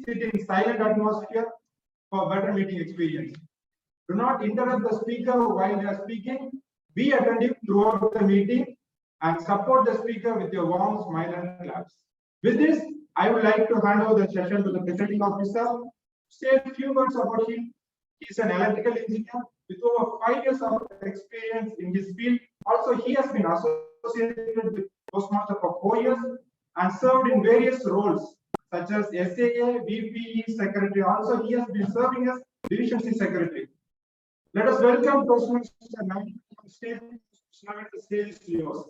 sit in silent atmosphere for better meeting experience. Do not interrupt the speaker while they are speaking. Be attentive throughout the meeting and support the speaker with your warm smile and claps. With this, I would like to hand over the session to the presenting officer to say a few words about him. He is an electrical engineer with over 5 years of experience in his field. Also, he has been associated with Toastmasters for 4 years and served in various roles such as SAA, VPE, Secretary. Also, he has been serving as Division C Secretary. Let us welcome Toastmasters on stage. The stage is yours.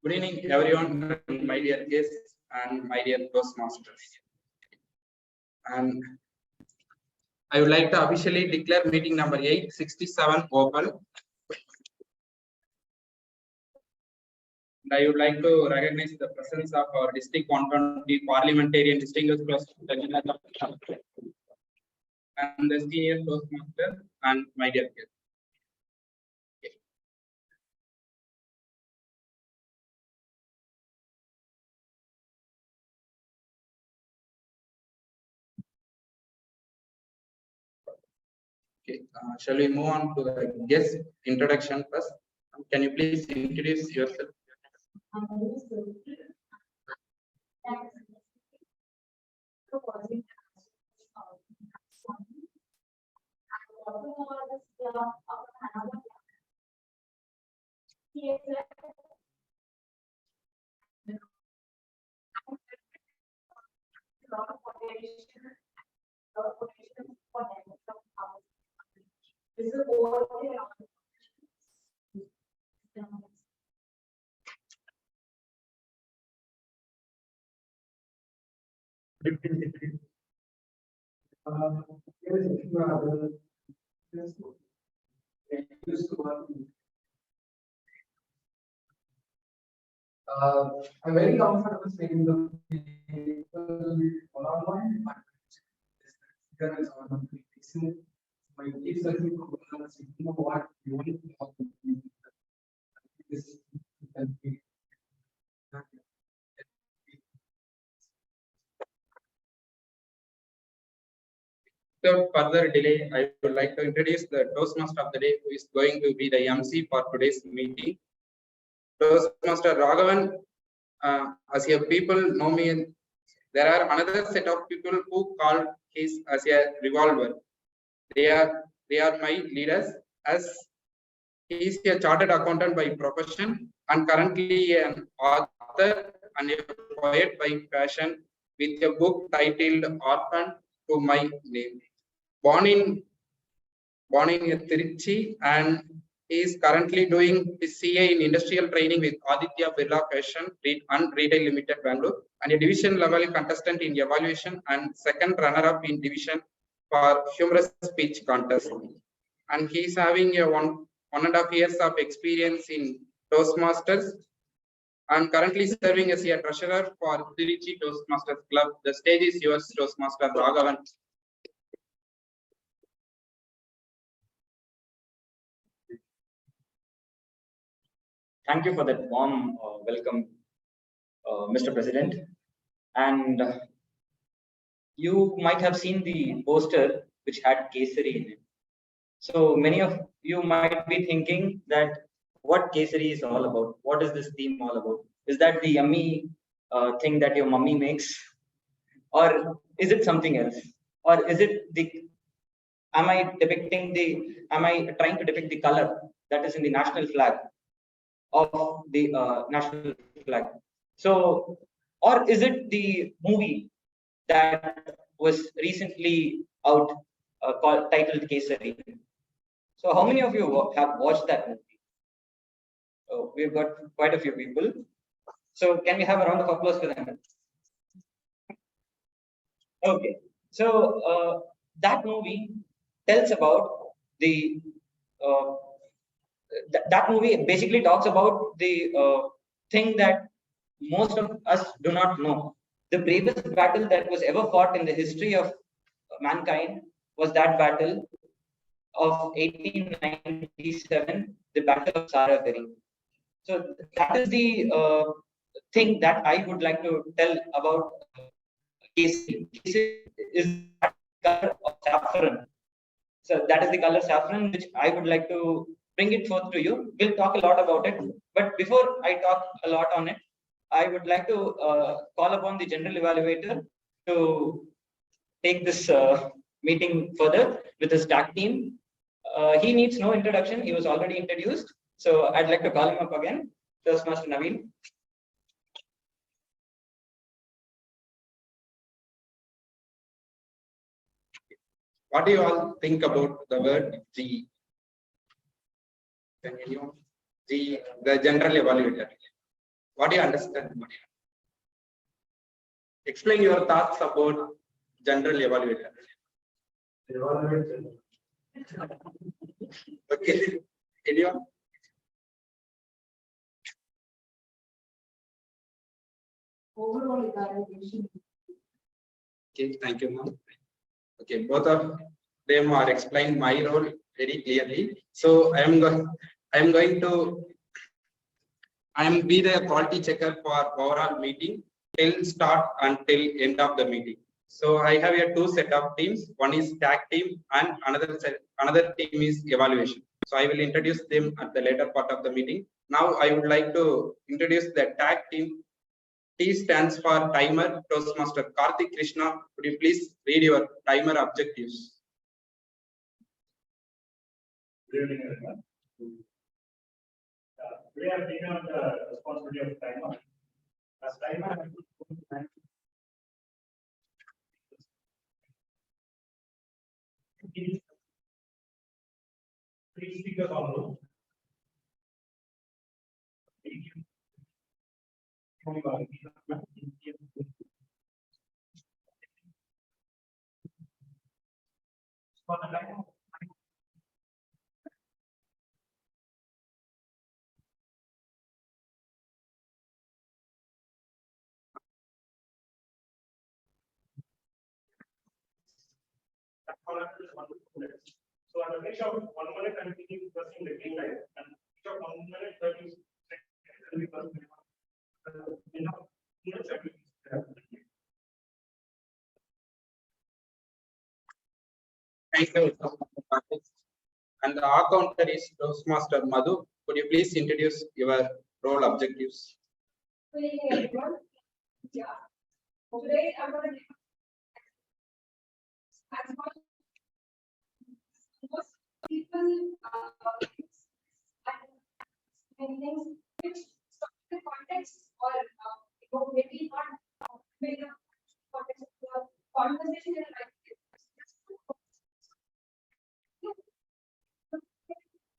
Good evening, everyone, my dear guests and my dear Toastmasters. And I would like to officially declare meeting number 867 open. And I would like to recognize the presence of our District 120 Parliamentarian Distinguished President and the Senior Toastmaster and my dear guests. Okay, shall we move on to the guest introduction first? Can you please introduce yourself? I'm very comfortable saying the one-on-one. There is on my kids are what you want this can be. Without further delay, I would like to introduce the Toastmaster of the day, who is going to be the MC for today's meeting. Toastmaster Raghavan, as your people know me, there are another set of people who call his as a revolver. They are my leaders, as he is a chartered accountant by profession and currently an author and a poet by passion, with a book titled Orphan to My Name. Born in Trichy, and he is currently doing his CA in industrial training with Aditya Birla Fashion and Retail Limited, Bangalore, and a division level contestant in evaluation and second runner-up in division for humorous speech contest. And he is having a 1.5 years of experience in Toastmasters and currently serving as a treasurer for Trichy Toastmasters Club. The stage is yours, Toastmaster Raghavan. Thank you for that warm welcome, Mr. President. And you might have seen the poster which had Kesari in it. So many of you might be thinking that what Kesari is all about. What is this theme all about? Is that the yummy thing that your mummy makes? Or is it something else? Or is it am I trying to depict the color that is in the national flag of the national flag? So, or is it the movie that was recently out titled Kesari? So how many of you have watched that movie? Oh, we've got quite a few people. So can we have a round of applause for them? Okay, so that movie tells about the that movie basically talks about the thing that most of us do not know. The bravest battle that was ever fought in the history of mankind was that battle of 1897, the Battle of Saragari. So that is the thing that I would like to tell about Kesari. Kesari is the color of saffron. So that is the color saffron, which I would like to bring it forth to you. We'll talk a lot about it. But before I talk a lot on it, I would like to call upon the general evaluator to take this meeting further with his tag team. He needs no introduction. He was already introduced. So I'd like to call him up again. Toastmaster Naveen. What do you all think about the word G? Can you G, the general evaluator? What do you understand? Explain your thoughts about general evaluator. Okay. Anyone? Overall evaluation. Okay, thank you, ma'am. Okay, both of them are explained my role very clearly. So I am going to be the quality checker for overall meeting till start until end of the meeting. So I have here two set of teams. One is tag team and another team is evaluation. So I will introduce them at the later part of the meeting. Now I would like to introduce the tag team. T stands for timer. Toastmaster Karthik Krishna, could you please read your timer objectives? Good evening, everyone. Today I'm taking on the responsibility of timer. As timer, I have three speakers on road. For the timer, so at the finish of 1 minute, I'm pressing the green light, and each of 1 minute 30 seconds will be pressing. Thank you. And the counter is Toastmaster Madhu. Could you please introduce your role objectives? Good evening, everyone. Yeah. Today I'm going to give as much most people and things which stop the context or maybe not make the context of the conversation in like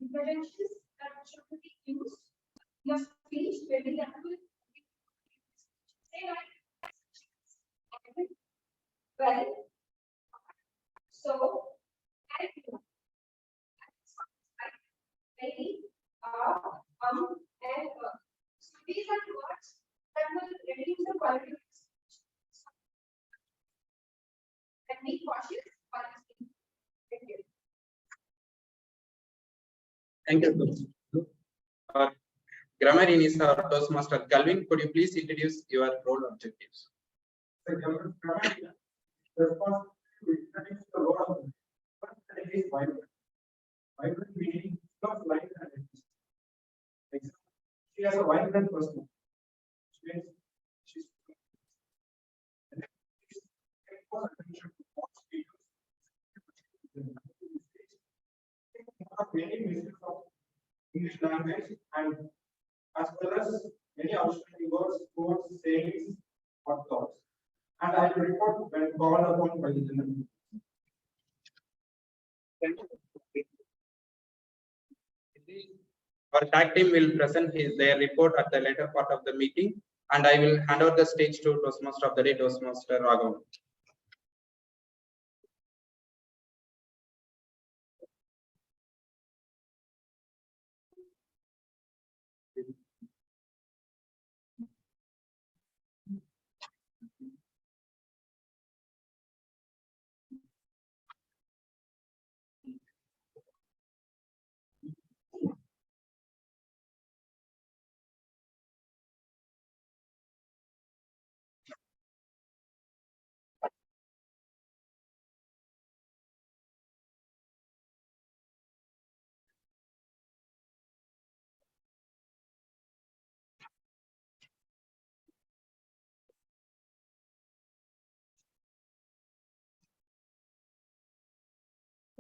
interventions that should be used. Your speech very helpful. Say like well. So maybe and so these are words that will reduce the quality of speech. And be cautious while speaking. Thank you. Thank you. Grammarian is our Toastmaster Calvin. Could you please introduce your role objectives? The responsibility to introduce the role of is vibrant. Vibrant meaning of life and exist. She has a vibrant person. Which means she's many mistakes of English language and as well as many outstanding words, quotes, sayings, or thoughts. And I will report when called upon by the general. Our tag team will present their report at the later part of the meeting, and I will hand over the stage to Toastmaster of the day, Toastmaster Raghavan.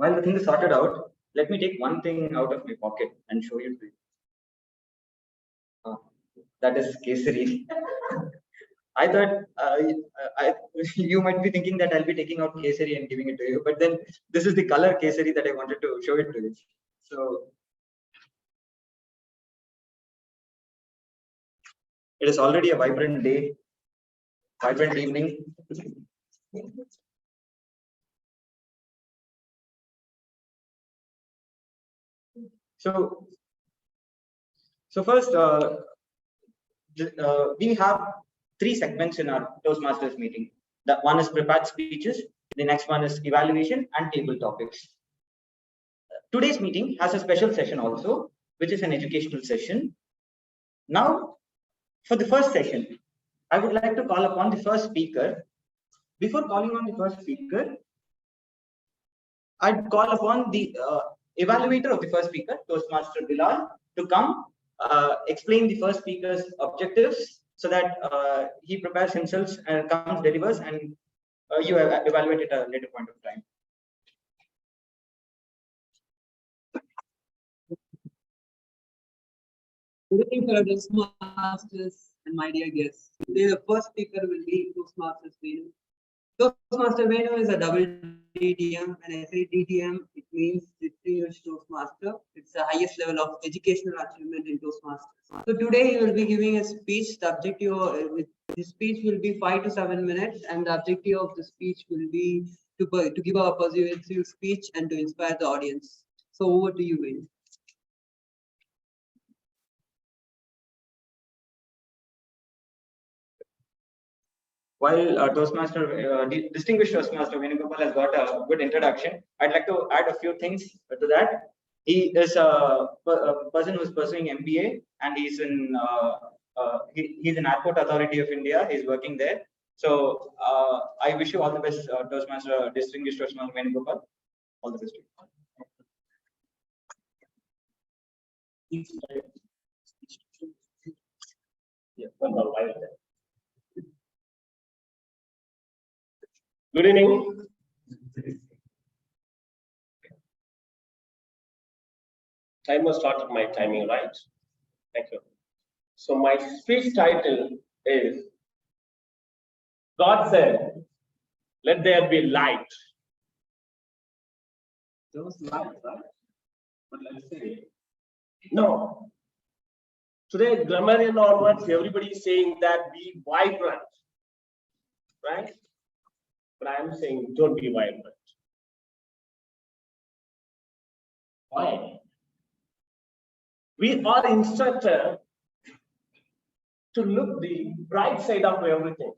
while the thing is sorted out, let me take one thing out of my pocket and show you to you. That is Kesari. I thought you might be thinking that I'll be taking out Kesari and giving it to you, but then this is the color Kesari that I wanted to show it to you. So it is already a vibrant day, vibrant evening. So first, we have 3 segments in our Toastmasters meeting. The one is prepared speeches, the next one is evaluation and table topics. Today's meeting has a special session also, which is an educational session. Now, for the first session, I would like to call upon the first speaker. Before calling on the first speaker, I'd call upon the evaluator of the first speaker, Toastmaster Bilal, to come explain the first speaker's objectives so that he prepares himself and comes, delivers, and you evaluate at a later point of time. Good evening, fellow Toastmasters and my dear guests. Today, the first speaker will be Toastmasters Venu. Toastmaster Venu is a double DTM. When I say DTM, it means Distinguished Toastmaster. It's the highest level of educational achievement in Toastmasters. So today, he will be giving a speech. The objective of the speech will be 5 to 7 minutes, and the objective of the speech will be to give a persuasive speech and to inspire the audience. So over to you, Venu. While Distinguished Toastmaster Venugopal has got a good introduction, I'd like to add a few things to that. He is a person who is pursuing MBA, and he's in he's an Airport Authority of India. He's working there. So I wish you all the best, Toastmaster, Distinguished Toastmaster Venugopal. All the best to you. Yeah, good evening. I must start my timing, right? Thank you. So my speech title is God said, "Let there be light." Those light, right? But let's say no. Today, grammarian onwards, everybody is saying that be vibrant, right? But I am saying don't be vibrant. Why? We are instructed to look the bright side of everything.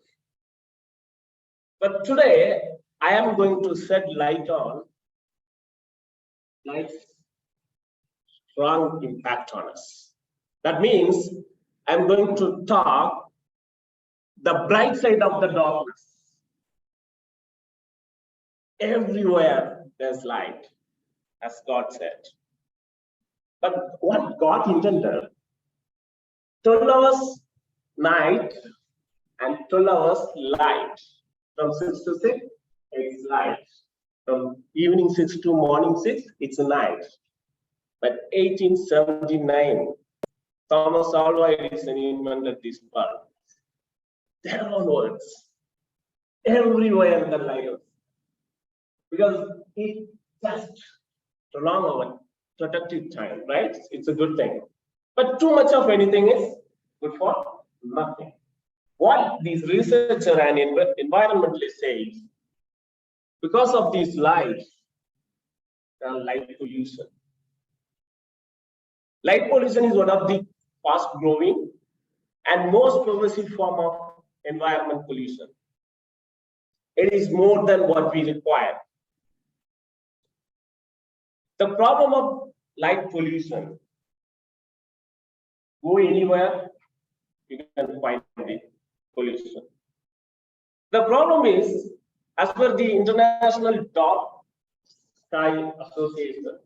But today, I am going to shed light on light's strong impact on us. That means I'm going to talk the bright side of the darkness. Everywhere there's light, as God said. But what God intended, 12 hours night and 12 hours light. From 6 to 6, it's light. From evening 6 to morning 6, it's night. But 1879, Thomas Alva Edison invented this bulb. There onwards, everywhere the light was. Because it just prolong our productive time, right? It's a good thing. But too much of anything is good for nothing. What these researchers and environmentalists say, because of these lights, there are light pollution. Light pollution is one of the fast growing and most pervasive form of environment pollution. It is more than what we require. The problem of light pollution, go anywhere, you can find the pollution. The problem is, as per the International Dark Sky Association,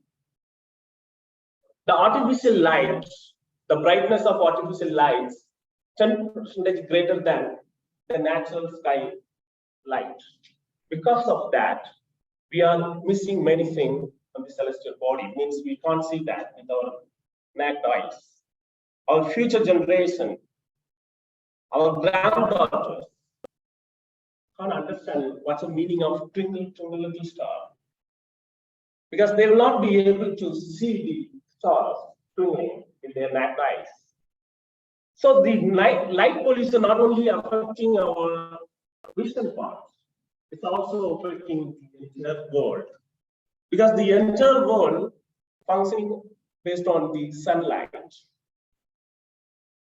the artificial lights, the brightness of artificial lights, 10% greater than the natural sky light. Because of that, we are missing many things from the celestial body. It means we can't see that with our naked eyes. Our future generation, our granddaughters, can't understand what's the meaning of twinkle, twinkle, little star. Because they will not be able to see the stars twinkling in their naked eyes. So the light pollution not only affecting our vision parts, it's also affecting the entire world. Because the entire world functioning based on the sunlight.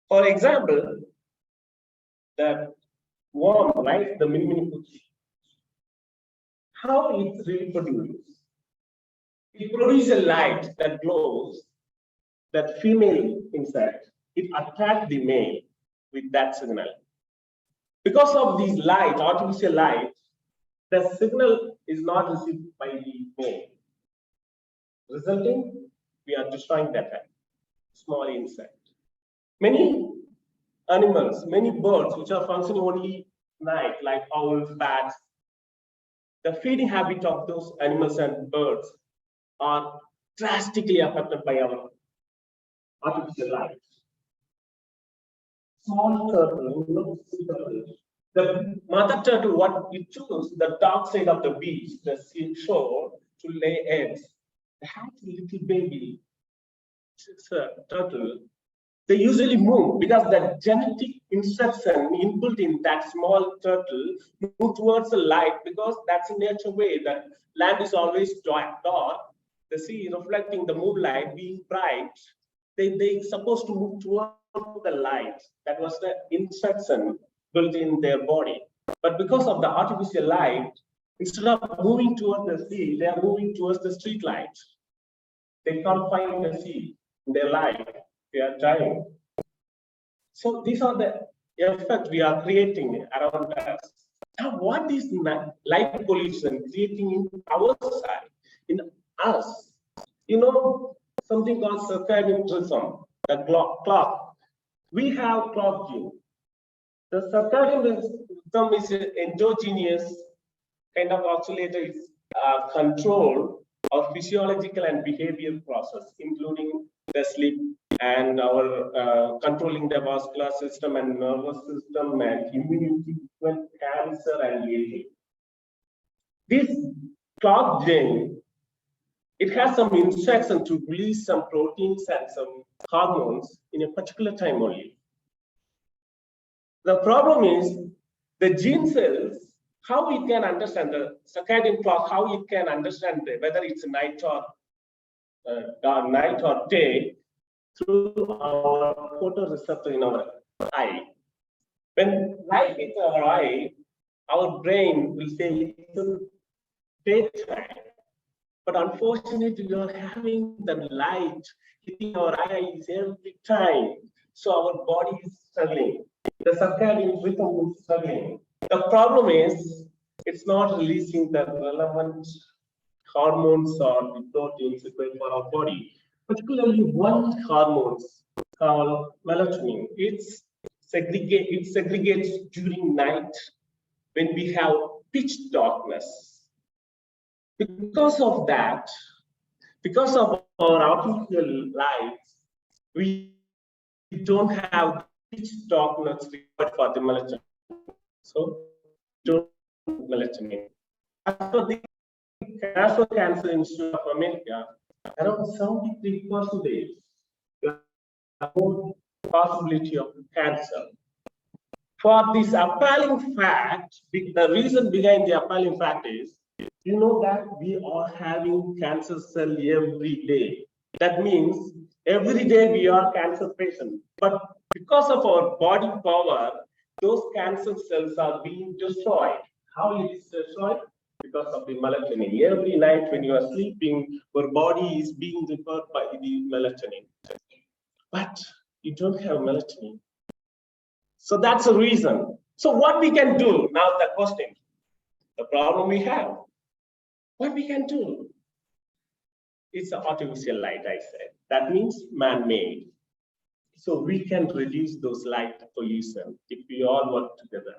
For example, that worm, right, the mini puchi, how it reproduces? It produces a light that glows, that female insect, it attracts the male with that signal. Because of these light, artificial light, the signal is not received by the male. Resulting, we are destroying that small insect. Many animals, many birds which are functioning only night, like owls, bats, the feeding habit of those animals and birds are drastically affected by our artificial light. Small turtle, the mother turtle, what it chooses, the dark side of the beach, the seashore, to lay eggs. They have a little baby turtle. They usually move because the genetic instruction inbuilt in that small turtle move towards the light, because that's the nature way that land is always dark, the sea reflecting the moonlight being bright. They supposed to move towards the light. That was the instruction built in their body. But because of the artificial light, instead of moving towards the sea, they are moving towards the street light. They can't find the sea in their life. They are dying. So these are the effects we are creating around us. Now, what is light pollution creating in our society, in us? You know, something called circadian rhythm, the clock. We have clock gene. The circadian rhythm is an endogenous kind of oscillator. It's control of physiological and behavioral process, including the sleep and our controlling the vascular system and nervous system and immunity, cancer and aging. This clock gene, it has some instruction to release some proteins and some hormones in a particular time only. The problem is the gene cells, how it can understand the circadian clock, how it can understand whether it's night or day through our photoreceptor in our eye. When light hits our eye, our brain will say it's daytime. But unfortunately, we are having the light hitting our eyes every time. So our body is struggling. The circadian rhythm is struggling. The problem is it's not releasing the relevant hormones or the proteins required for our body. Particularly one hormone called melatonin. It segregates during night when we have pitch darkness. Because of that, because of our artificial lights, we don't have pitch darkness required for the melatonin. So, don't melatonin. As for the National Cancer Institute of America, around 73% possibility of cancer. For this appalling fact, the reason behind the appalling fact is, you know that we are having cancer cell every day. That means every day we are cancer patient. But because of our body power, those cancer cells are being destroyed. How it is destroyed? Because of the melatonin. Every night when you are sleeping, your body is being repaired by the melatonin. But you don't have melatonin. So that's the reason. So what we can do, now the question, the problem we have, what we can do? It's artificial light, I said. That means man-made. So we can reduce those light pollution if we all work together.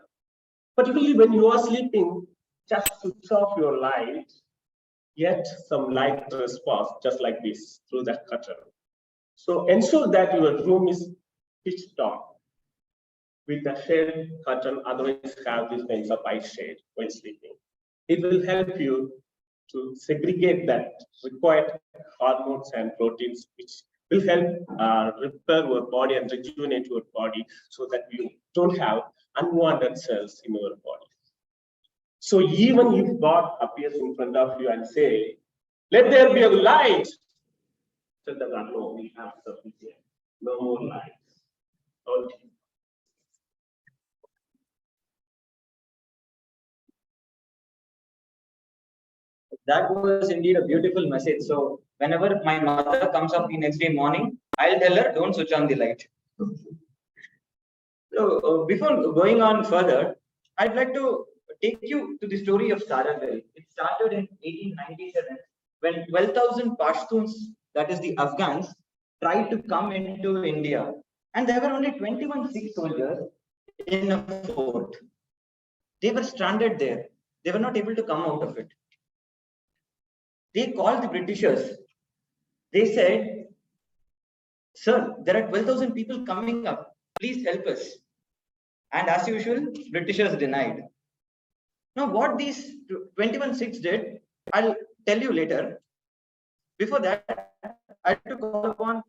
Particularly when you are sleeping, just switch off your light yet some light response just like this through that curtain. So ensure that your room is pitch dark with a shade curtain, otherwise have these kinds of eye shade when sleeping. It will help you to segregate that required hormones and proteins, which will help repair your body and rejuvenate your body so that you don't have unwanted cells in your body. So even if God appears in front of you and say, let there be a light, tell the God, no, we have sufficient. No more lights. Okay. That was indeed a beautiful message. So whenever my mother comes up the next day morning, I'll tell her, don't switch on the light. So before going on further, I'd like to take you to the story of Saravali. It started in 1897 when 12,000 Pashtuns, that is the Afghans, tried to come into India. And there were only 21 Sikh soldiers in a fort. They were stranded there. They were not able to come out of it. They called the Britishers. They said, sir, there are 12,000 people coming up. Please help us. And as usual, Britishers denied. Now, what these 21 Sikhs did, I'll tell you later. Before that, I had to call upon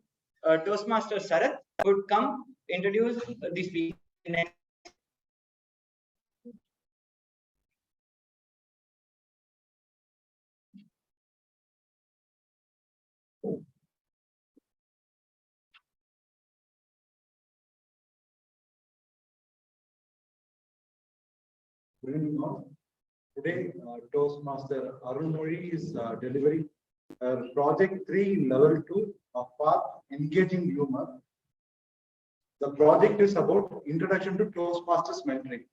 Toastmasters Sarath, who would come introduce the speaker. Good evening all. Today, Toastmaster Arun Mori is delivering Project 3 Level 2 of Path Engaging Humor. The project is about introduction to Toastmasters mentoring.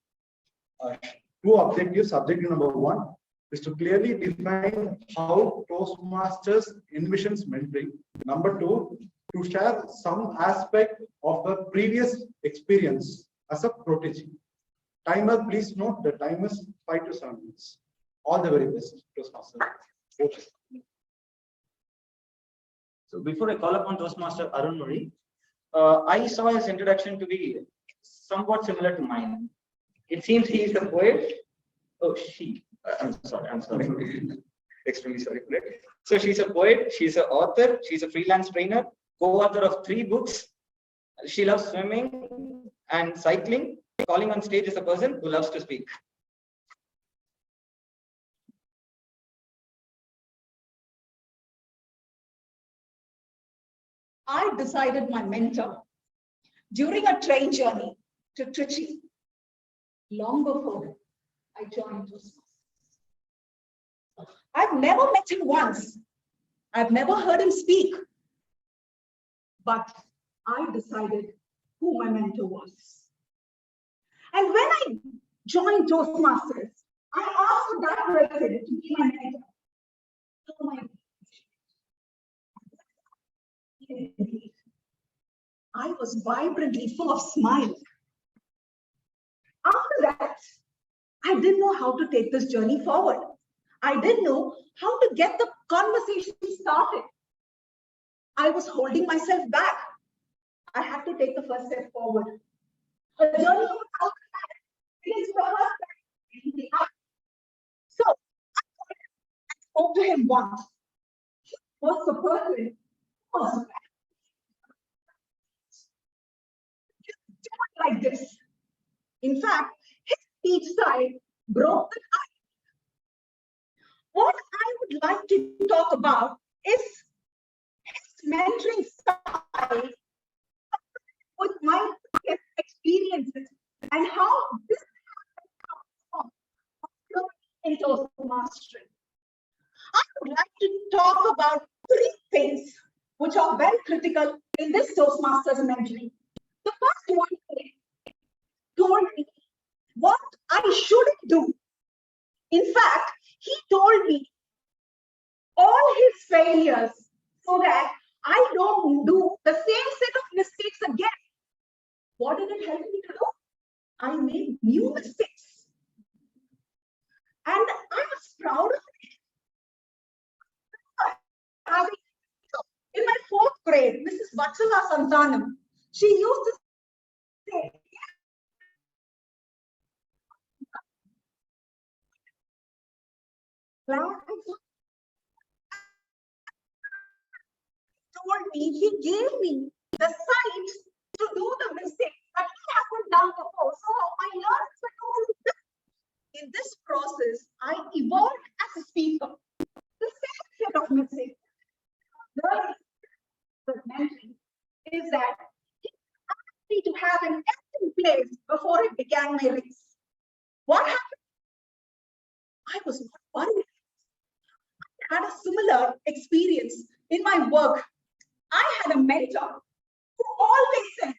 Two objectives. Objective number 1 is to clearly define how Toastmasters envisions mentoring. Number 2, to share some aspect of her previous experience as a protege. Timer, please note the time is 5 to 7 minutes. All the very best, Toastmasters. So before I call upon Toastmaster Arun Mori, I saw his introduction to be somewhat similar to mine. It seems he is a poet. Oh, she. I'm sorry. Extremely sorry for it. So she's a poet, she's an author, she's a freelance trainer, co-author of 3 books. She loves swimming and cycling. Calling on stage is a person who loves to speak. I decided my mentor during a train journey to Trichy long before I joined Toastmasters. I've never met him once. I've never heard him speak. But I decided who my mentor was. And when I joined Toastmasters, I asked for that president to be my mentor. Oh my God. I was vibrantly full of smiles. After that, I didn't know how to take this journey forward. I didn't know how to get the conversation started. I was holding myself back. I had to take the first step forward. A journey of 1,000 begins with a first. So I spoke to him once. He was the person who was like this. In fact, his speech style broke the ice. What I would like to talk about is his mentoring style with my experiences and how this in Toastmasters. I would like to talk about 3 things which are very critical in this Toastmasters mentoring. The first one told me what I shouldn't do. In fact, he told me all his failures so that I don't do the same set of mistakes again. What did it help me to do? I made new mistakes. And I was proud of it. grade, Mrs. Vatsala Santanam, she used to say, told me, he gave me the sight to do the mistakes that he hasn't done before. So I learned to do this. In this process, I evolved as a speaker. The second set of mistakes the mentoring is that he asked me to have an empty place before I began my race. What happened? I was not worried. I had a similar experience in my work. I had a mentor who always said,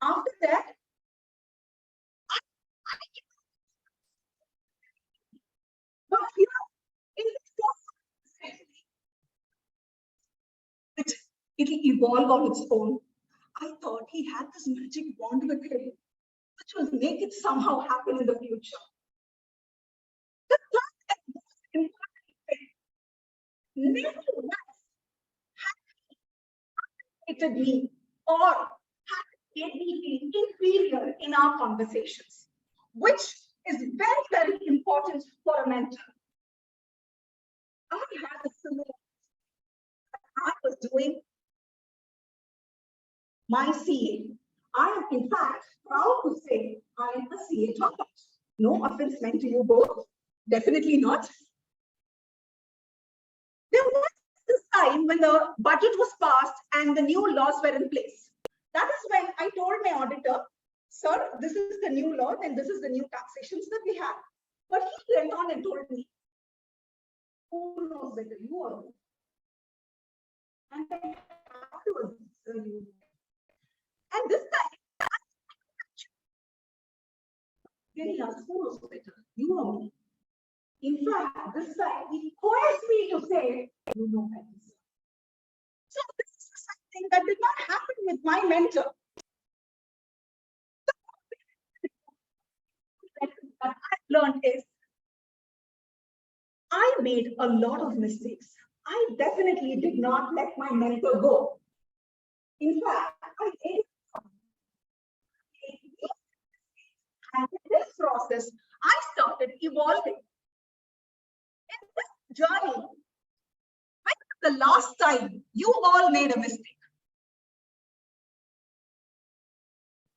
after that, but you know, in this it will evolve on its own. I thought he had this magic wand with him, which will make it somehow happen in the future. The third and most important thing, never once had hated me or had made me feel inferior in our conversations, which is very, very important for a mentor. I had a similar, I was doing my CA. I am in fact proud to say I am a CA topper. No offense meant to you both, definitely not. There was this time when the budget was passed and the new laws were in place. That is when I told my auditor, sir, this is the new law and this is the new taxations that we have. But he went on and told me, who knows better, you or me? And then afterwards, and this time, getting us who knows better, you or me? In fact, this time he coerced me to say, you know better. So this is something that did not happen with my mentor. That I learned is I made a lot of mistakes. I definitely did not let my mentor go. In fact, I made and in this process, I started evolving. In this journey, when was the last time you all made a mistake?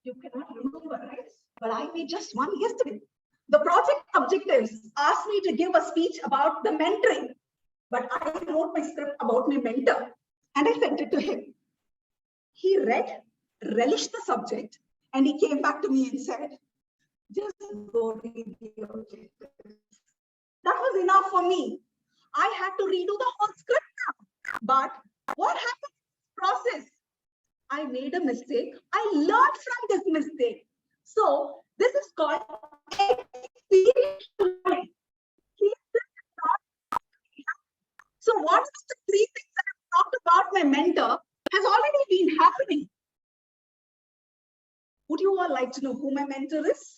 You cannot remember, right? But I made just one yesterday. The project objectives asked me to give a speech about the mentoring, but I wrote my script about my mentor and I sent it to him. He read, relished the subject, and he came back to me and said, just go read the objectives. That was enough for me. I had to redo the whole script now. But what happened in this process? I made a mistake. I learned from this mistake. So this is called experiential learning. So what are the three things that I've talked about my mentor has already been happening? Would you all like to know who my mentor is?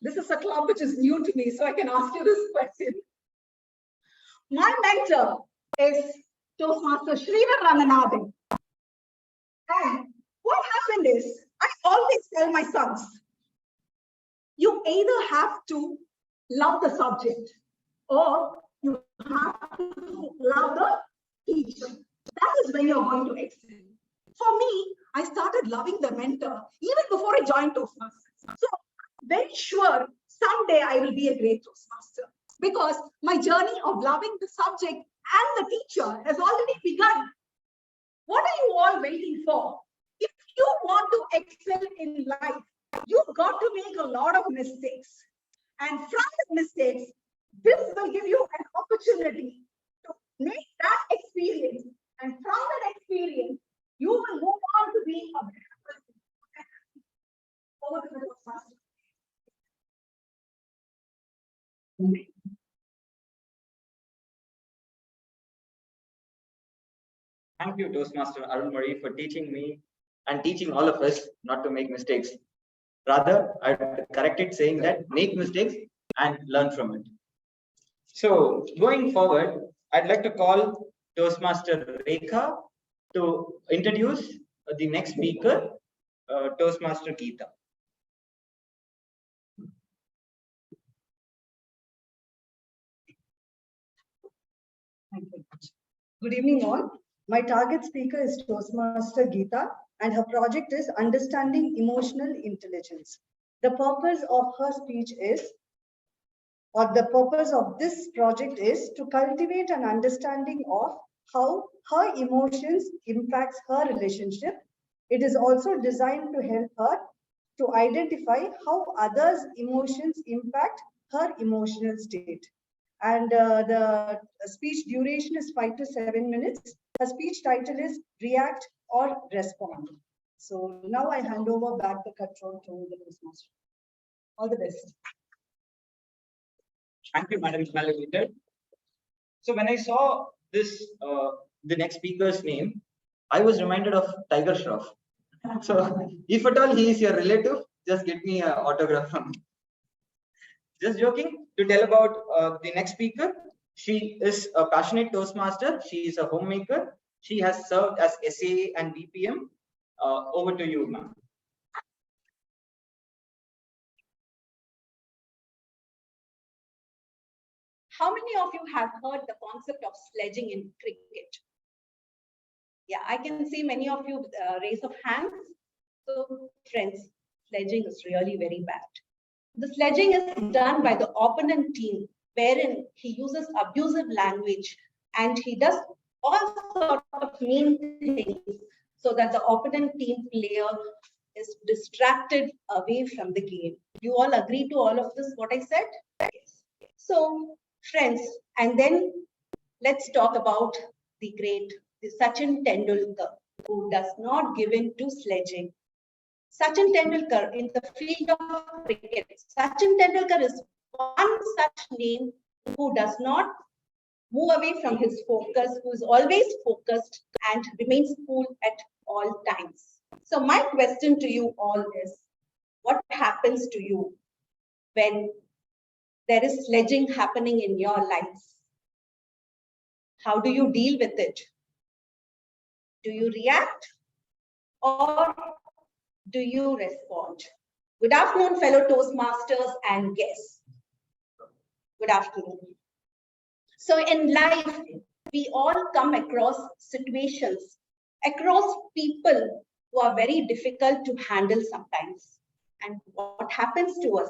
This is a club which is new to me, so I can ask you this question. My mentor is Toastmaster Sridhar Ranganathan. And what happened is, I always tell my sons, you either have to love the subject or you have to love the teacher. That is when you're going to excel. For me, I started loving the mentor even before I joined Toastmasters. So very sure someday I will be a great Toastmaster because my journey of loving the subject and the teacher has already begun. What are you all waiting for? If you want to excel in life, you've got to make a lot of mistakes. And from the mistakes, this will give you an opportunity to make that experience. And from that experience, you will move on to be a better person. Over to the Toastmaster. Thank you, Toastmaster Arun Murray, for teaching me and teaching all of us not to make mistakes. Rather, I'd correct it saying that make mistakes and learn from it. So going forward, I'd like to call Toastmaster Rekha to introduce the next speaker, Toastmaster Geeta. Thank you. Good evening, all. My target speaker is Toastmaster Geeta, and her project is Understanding Emotional Intelligence. The purpose of her speech is, or the purpose of this project is to cultivate an understanding of how her emotions impacts her relationship. It is also designed to help her to identify how others' emotions impact her emotional state. And the speech duration is 5 to 7 minutes. Her speech title is React or Respond. So now I hand over back the control to the Toastmaster. All the best. Thank you, Madam Smell. So when I saw this, the next speaker's name, I was reminded of Tiger Shroff. So if at all he is your relative, just get me an autograph from him. Just joking. To tell about the next speaker, she is a passionate Toastmaster. She is a homemaker. She has served as SAA and BPM. Over to you, ma'am. How many of you have heard the concept of sledging in cricket? Yeah, I can see many of you raise of hands. So friends, sledging is really very bad. The sledging is done by the opponent team, wherein he uses abusive language and he does all sorts of mean things so that the opponent team player is distracted away from the game. You all agree to all of this, what I said? Yes. So friends, and then let's talk about the great Sachin Tendulkar, who does not give in to sledging. Sachin Tendulkar in the field of cricket, Sachin Tendulkar is one such name who does not move away from his focus, who is always focused and remains cool at all times. So my question to you all is, what happens to you when there is sledging happening in your lives? How do you deal with it? Do you react or do you respond? Good afternoon, fellow Toastmasters and guests. Good afternoon. So in life, we all come across situations, across people who are very difficult to handle sometimes. And what happens to us?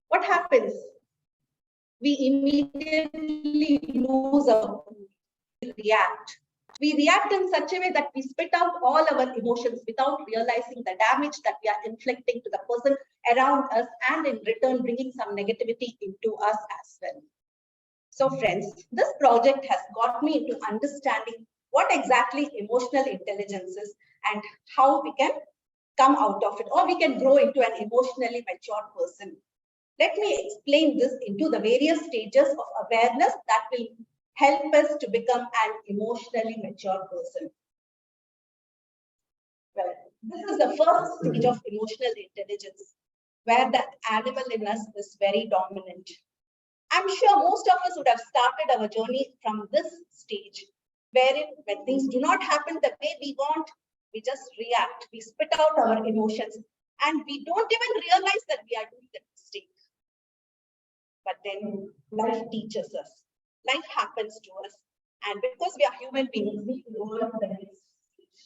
What happens? We immediately lose our react. We react in such a way that we spit out all our emotions without realizing the damage that we are inflicting to the person around us, and in return bringing some negativity into us as well. So friends, this project has got me into understanding what exactly emotional intelligence is and how we can come out of it, or we can grow into an emotionally mature person. Let me explain this into the various stages of awareness that will help us to become an emotionally mature person. Well, this is the first stage of emotional intelligence, where the animal in us is very dominant. I'm sure most of us would have started our journey from this stage, wherein when things do not happen the way we want, we just react, we spit out our emotions, and we don't even realize that we are doing that mistake. But then life teaches us. Life happens to us. And because we are human beings, we go on to the next stage.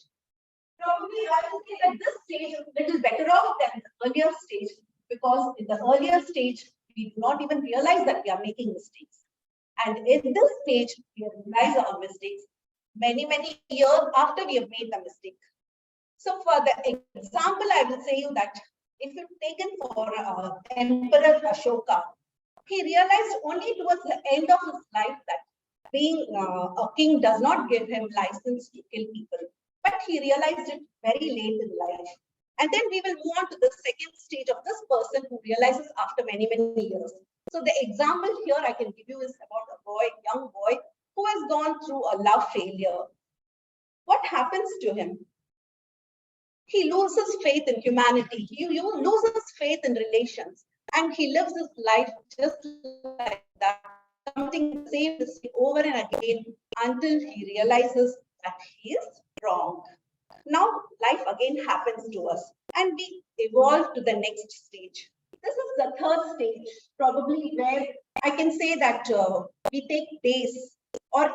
Probably I would say that this stage is a little better off than the earlier stage, because in the earlier stage, we do not even realize that we are making mistakes. And in this stage, we realize our mistakes many, many years after we have made the mistake. So for the example, I will say you that if you've taken for Emperor Ashoka, he realized only towards the end of his life that being a king does not give him license to kill people. But he realized it very late in life. And then we will move on to the second stage of this person who realizes after many, many years. So the example here I can give you is about a boy, young boy, who has gone through a love failure. what happens to him? He loses faith in humanity. He loses faith in relations. And he lives his life just like that, committing the same mistake over and again until he realizes that he is wrong. Now, life again happens to us and we evolve to the next stage. This is the third stage, probably where I can say that we take days, or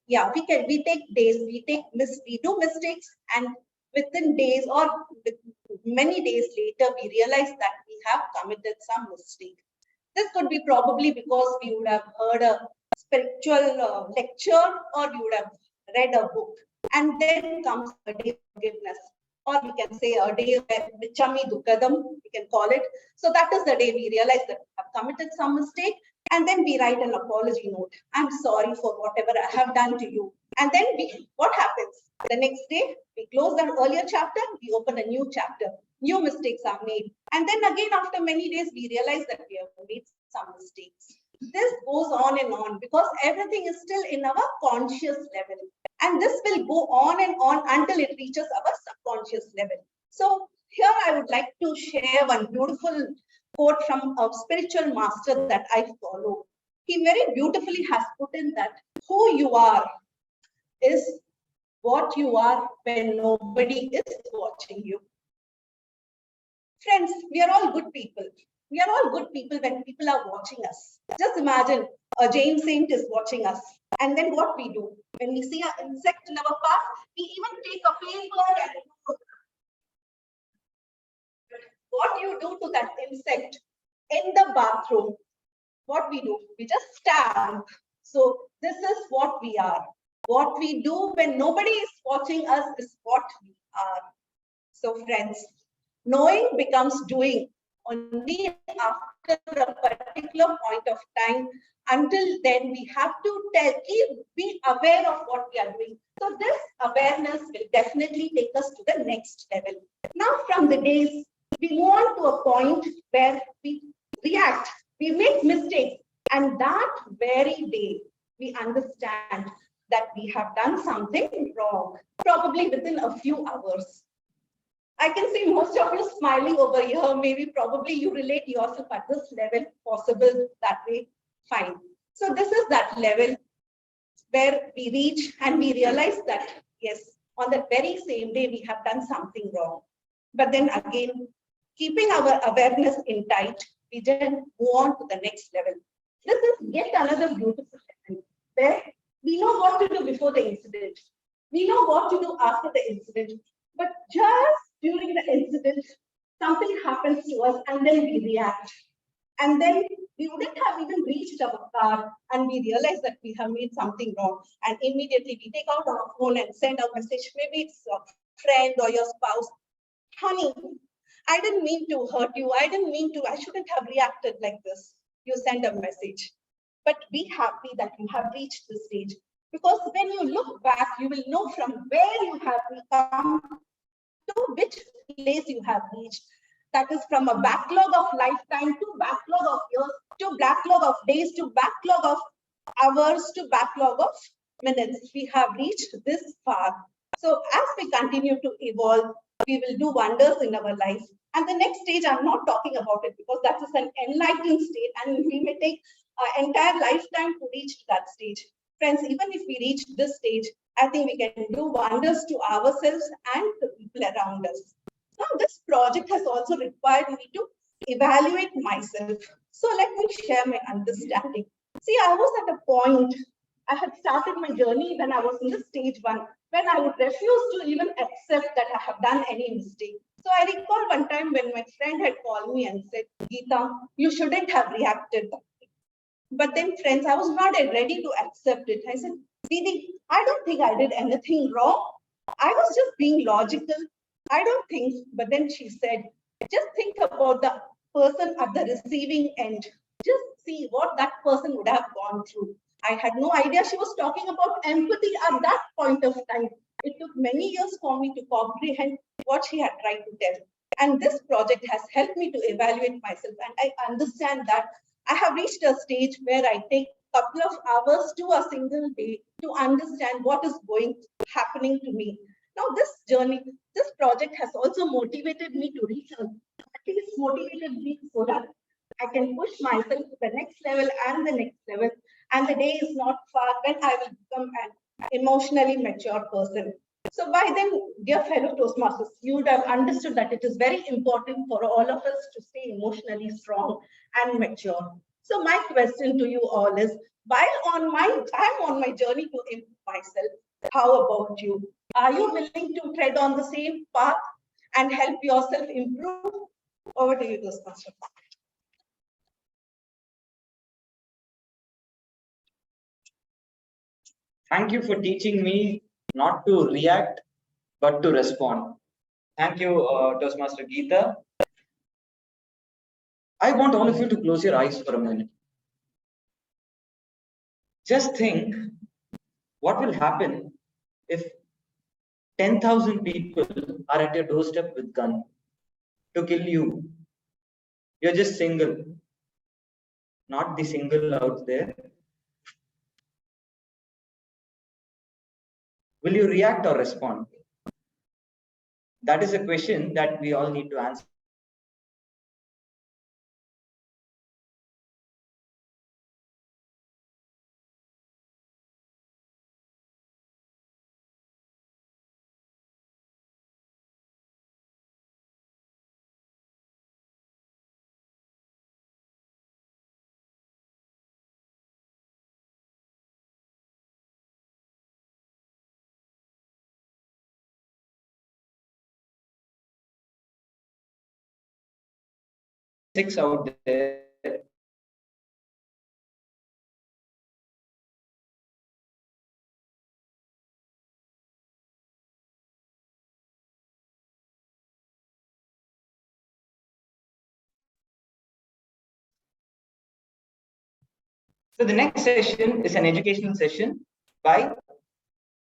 we take days, we do mistakes, and within days or many days later, we realize that we have committed some mistake. This could be probably because we would have heard a spiritual lecture, or we would have read a book, and then comes a day of forgiveness, or we can say a day where Michami Dukadam, we can call it. So that is the day we realize that we have committed some mistake, and then we write an apology note. I'm sorry for whatever I have done to you. And then what happens? The next day, we close the earlier chapter, we open a new chapter. New mistakes are made. And then again, after many days, we realize that we have made some mistakes. This goes on because everything is still in our conscious level. And this will go on and on until it reaches our subconscious level. So here I would like to share one beautiful quote from a spiritual master that I follow. He very beautifully has put in that who you are is what you are when nobody is watching you. Friends, we are all good people. We are all good people when people are watching us. Just imagine a Jain saint is watching us. And then what we do? When we see an insect in our path, we even take a paper and what you do to that insect in the bathroom, what we do? We just stamp. So this is what we are. What we do when nobody is watching us is what we are. So friends, knowing becomes doing only after a particular point of time. Until then, we have to be aware of what we are doing. So this awareness will definitely take us to the next level. Now from the days, we move on to a point where we react, we make mistakes, and that very day, we understand that we have done something wrong, probably within a few hours. I can see most of you smiling over here. Maybe probably you relate yourself at this level, possible that way, fine. So this is that level where we reach and we realize that, yes, on that very same day, we have done something wrong. But then again, keeping our awareness in tight, we then move on to the next level. This is yet another beautiful lesson where we know what to do before the incident. We know what to do after the incident. But just during the incident, something happens to us and then we react. And then we wouldn't have even reached our car and we realize that we have made something wrong. And immediately we take out our phone and send a message. Maybe it's a friend or your spouse. Honey, I didn't mean to hurt you. I shouldn't have reacted like this. You send a message. But be happy that you have reached this stage. Because when you look back, you will know from where you have come to which place you have reached. That is from a backlog of lifetime to backlog of years, to backlog of days, to backlog of hours, to backlog of minutes. We have reached this far. So as we continue to evolve, we will do wonders in our life. And the next stage, I'm not talking about it because that is an enlightened state and we may take an entire lifetime to reach that stage. Friends, even if we reach this stage, I think we can do wonders to ourselves and the people around us. Now, this project has also required me to evaluate myself. So let me share my understanding. See, I was at a point, I had started my journey when I was in the stage 1, when I would refuse to even accept that I have done any mistake. So I recall one time when my friend had called me and said, Geeta, you shouldn't have reacted. But then, friends, I was not ready to accept it. I said, Didi, I don't think I did anything wrong. I was just being logical. I don't think. But then she said, just think about the person at the receiving end. Just see what that person would have gone through. I had no idea she was talking about empathy at that point of time. It took many years for me to comprehend what she had tried to tell. And this project has helped me to evaluate myself. And I understand that I have reached a stage where I take couple of hours to a single day to understand what is happening to me. Now, this journey, this project has also motivated me to reach at least motivated me so that I can push myself to the next level and the next level. And the day is not far when I will become an emotionally mature person. So by then, dear fellow Toastmasters, you would have understood that it is very important for all of us to stay emotionally strong and mature. So my question to you all is, I'm on my journey to improve myself. How about you? Are you willing to tread on the same path and help yourself improve? Over to you, Toastmasters. Thank you for teaching me not to react, but to respond. Thank you, Toastmaster Geeta. I want all of you to close your eyes for a minute. Just think what will happen if 10,000 people are at your doorstep with gun to kill you. You're just single, not the single out there. Will you react or respond? That is a question that we all need to answer. Six out there. So the next session is an educational session by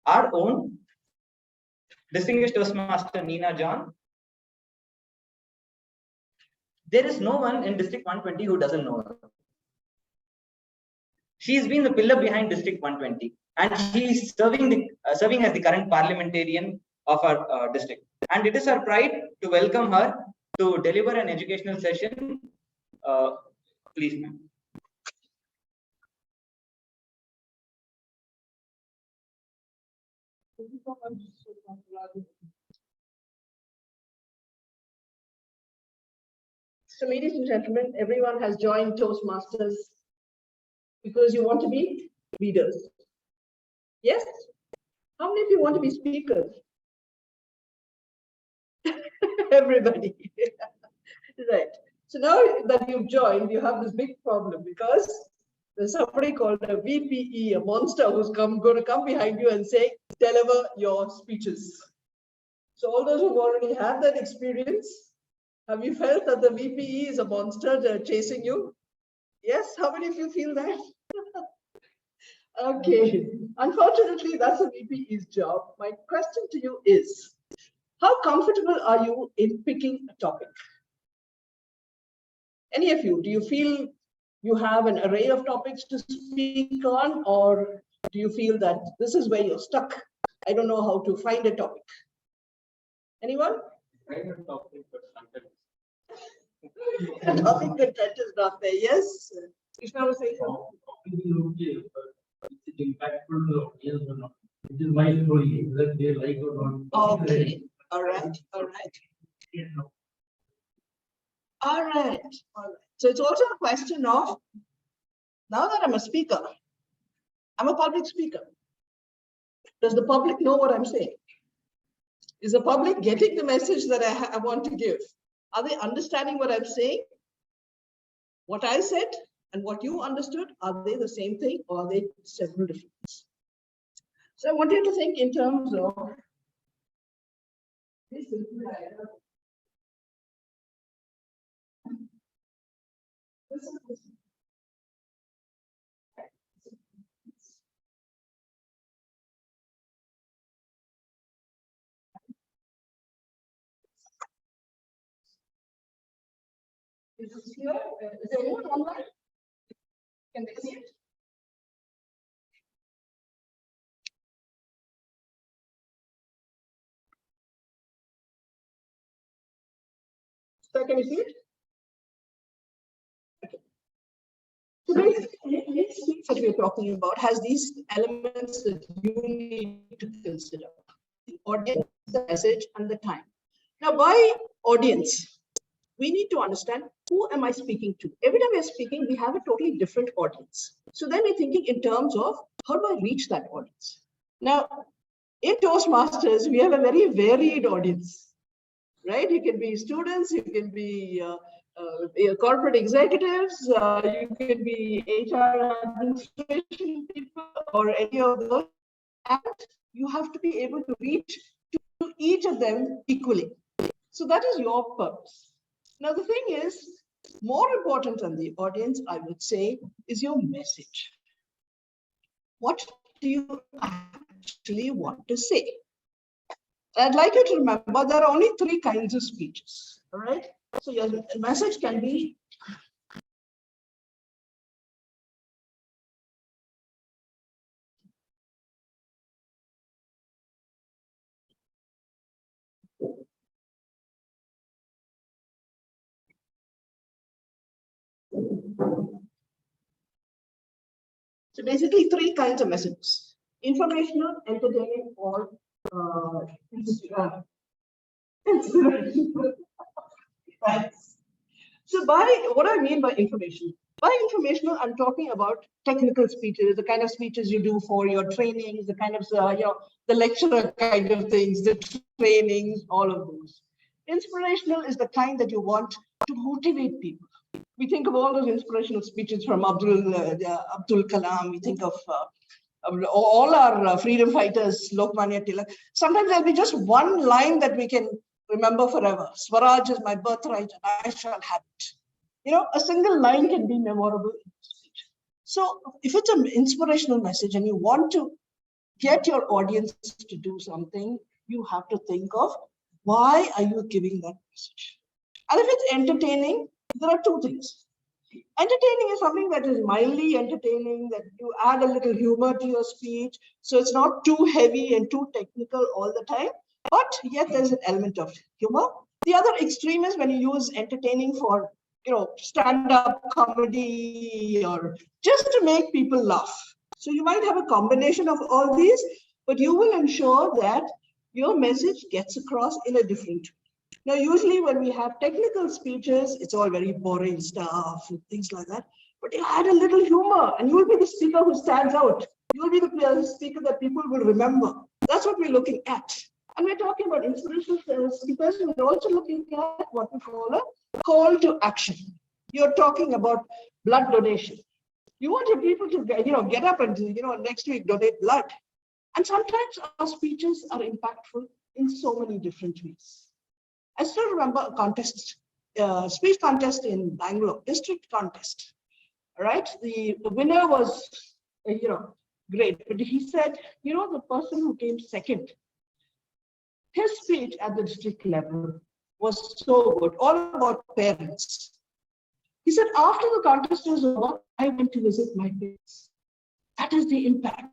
our own distinguished Toastmaster Neena John. There is no one in District 120 who doesn't know her. She's been the pillar behind District 120, and she's serving as the current parliamentarian of our district. And it is our pride to welcome her to deliver an educational session. Please, ma'am. So, ladies and gentlemen, everyone has joined Toastmasters because you want to be leaders. Yes? How many of you want to be speakers? Everybody. Right. So now that you've joined, you have this big problem because there's somebody called a VPE, a monster who's going to come behind you and say, deliver your speeches. So all those who've already had that experience, have you felt that the VPE is a monster chasing you? Yes, how many of you feel that? Okay, unfortunately, that's a VPE's job. My question to you is, how comfortable are you in picking a topic? Any of you, do you feel you have an array of topics to speak on, or do you feel that this is where you're stuck? I don't know how to find a topic. Anyone? Find a topic, but sometimes. The topic content is not there. Yes. Krishna was saying something. Topic is okay, but is it impactful to the audience or not? It is my story, whether they like or not. Okay. All right. All right. All right. All right. So it's also a question of, now that I'm a speaker, I'm a public speaker. Does the public know what I'm saying? Is the public getting the message that I want to give? Are they understanding what I'm saying? What I said and what you understood, are they the same thing or are they several different things? So I want you to think in terms of this. Is this here? Is anyone online? Can they see it? So can you see it? Okay. So basically, any speech that we're talking about has these elements that you need to consider: the audience, the message, and the time. Now, by audience, we need to understand who am I speaking to. Every time we're speaking, we have a totally different audience. So then we're thinking in terms of how do I reach that audience? Now, in Toastmasters, we have a very varied audience, right? You can be students, you can be corporate executives, you can be HR administration people, or any of those. And you have to be able to reach to each of them equally. So that is your purpose. Now, the thing is, more important than the audience, I would say, is your message. What do you actually want to say? I'd like you to remember there are only 3 kinds of speeches, all right? So your message can be so basically 3 kinds of messages: informational, entertaining, or inspirational. Thanks. So by what I mean by information, informational, I'm talking about technical speeches, the kind of speeches you do for your trainings, the kind of the lecturer kind of things, the trainings, all of those. Inspirational is the kind that you want to motivate people. We think of all those inspirational speeches from Abdul Kalam. We think of all our freedom fighters, Lokmanya Tilak. Sometimes there'll be just one line that we can remember forever. Swaraj is my birthright and I shall have it. You know, a single line can be memorable in the speech. So if it's an inspirational message and you want to get your audience to do something, you have to think of why are you giving that message. And if it's entertaining, there are 2 things. Entertaining is something that is mildly entertaining, that you add a little humor to your speech. So it's not too heavy and too technical all the time, but yet there's an element of humor. The other extreme is when you use entertaining for, stand-up comedy or just to make people laugh. So you might have a combination of all these, but you will ensure that your message gets across in a different way. Now, usually when we have technical speeches, it's all very boring stuff and things like that. But you add a little humor and you will be the speaker who stands out. You will be the speaker that people will remember. That's what we're looking at. And we're talking about inspirational speakers. We're also looking at what we call a call to action. You're talking about blood donation. You want your people to get up and next week donate blood. And sometimes our speeches are impactful in so many different ways. I still remember a contest, speech contest in Bangalore, district contest. All right, the winner was, great, but he said, the person who came second, his speech at the district level was so good, all about parents. He said, after the contest was over, I went to visit my parents. That is the impact.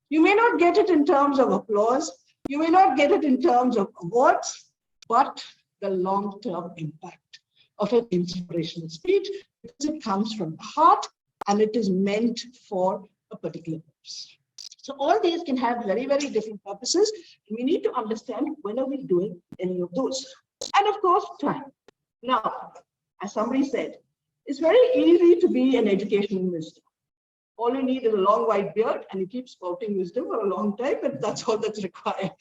You may not get it in terms of applause. You may not get it in terms of awards, but the long-term impact of an inspirational speech, because it comes from the heart and it is meant for a particular purpose. So all these can have very, very different purposes. We need to understand when are we doing any of those. And of course, time. Now, as somebody said, it's very easy to be an educational minister. All you need is a long white beard and you keep spouting wisdom for a long time, but that's all that's required.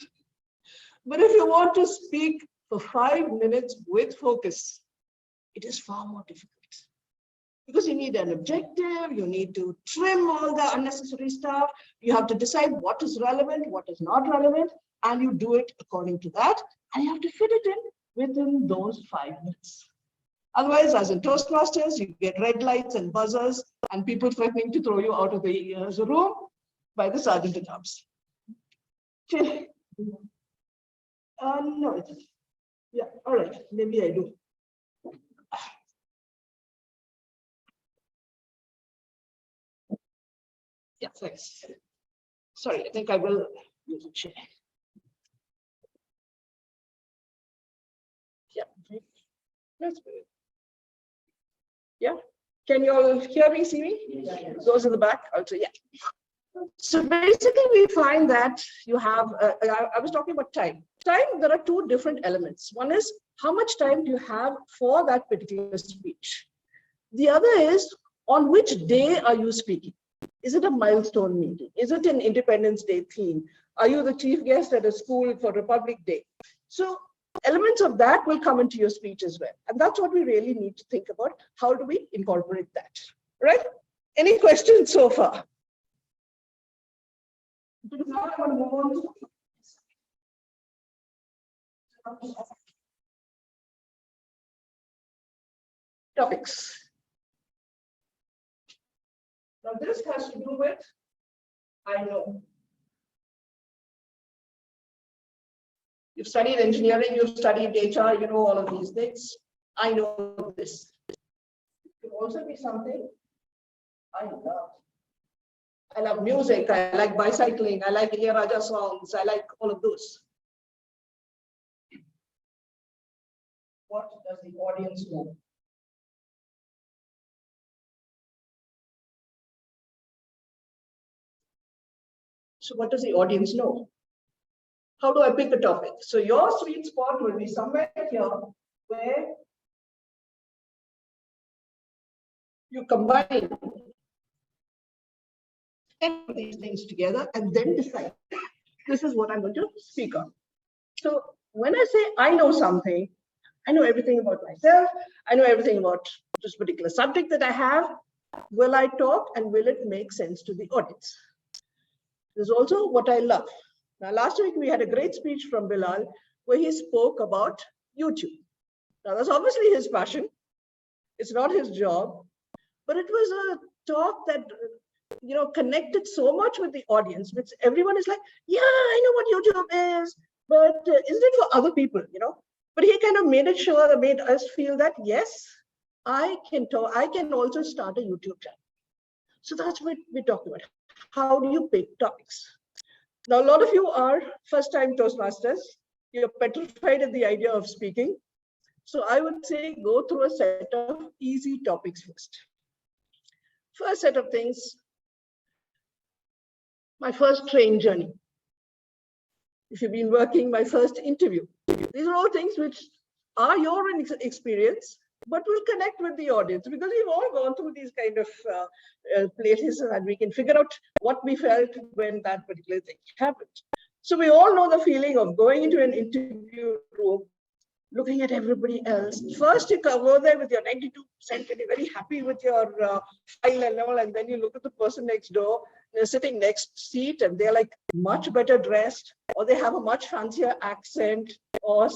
But if you want to speak for 5 minutes with focus, it is far more difficult. Because you need an objective, you need to trim all the unnecessary stuff, you have to decide what is relevant, what is not relevant, and you do it according to that, and you have to fit it in within those 5 minutes. Otherwise, as in Toastmasters, you get red lights and buzzers and people threatening to throw you out of the room by the sergeant at arms. No, it's okay. Yeah, all right, maybe I do. Yeah, thanks. Sorry, I think I will use a chair. Yeah. That's good. Yeah. Can you all hear me, see me? Those in the back also, yeah. So basically, we find that you have, I was talking about time. Time, there are two different elements. One is how much time do you have for that particular speech? The other is on which day are you speaking? Is it a milestone meeting? Is it an Independence Day theme? Are you the chief guest at a school for Republic Day? So elements of that will come into your speech as well. And that's what we really need to think about. How do we incorporate that? Right? Any questions so far? Topics. Now this has to do with, I know. You've studied engineering, you've studied HR, you know all of these things. I know this. It could also be something I love. I love music, I like bicycling, I like Raja songs, I like all of those. What does the audience know? So what does the audience know? How do I pick a topic? So your sweet spot will be somewhere here where you combine these things together and then decide, this is what I'm going to speak on. So when I say I know something, I know everything about myself, I know everything about this particular subject that I have. Will I talk and will it make sense to the audience? There's also what I love. Now, last week we had a great speech from Bilal where he spoke about YouTube. Now, that's obviously his passion. It's not his job, but it was a talk that connected so much with the audience, which everyone is like, yeah, I know what YouTube is, but isn't it for other people, But he kind of made it sure, made us feel that, yes, I can talk, I can also start a YouTube channel. So that's what we're talking about. How do you pick topics? Now, a lot of you are first-time Toastmasters. You're petrified at the idea of speaking. So I would say go through a set of easy topics first. First set of things, my first train journey. If you've been working, my first interview. These are all things which are your experience, but will connect with the audience because we've all gone through these kind of places and we can figure out what we felt when that particular thing happened. So we all know the feeling of going into an interview room, looking at everybody else. First, you go there with your 92% and you're very happy with your file and all, and then you look at the person next door, they're sitting next seat and they're like much better dressed, or they have a much fancier accent, or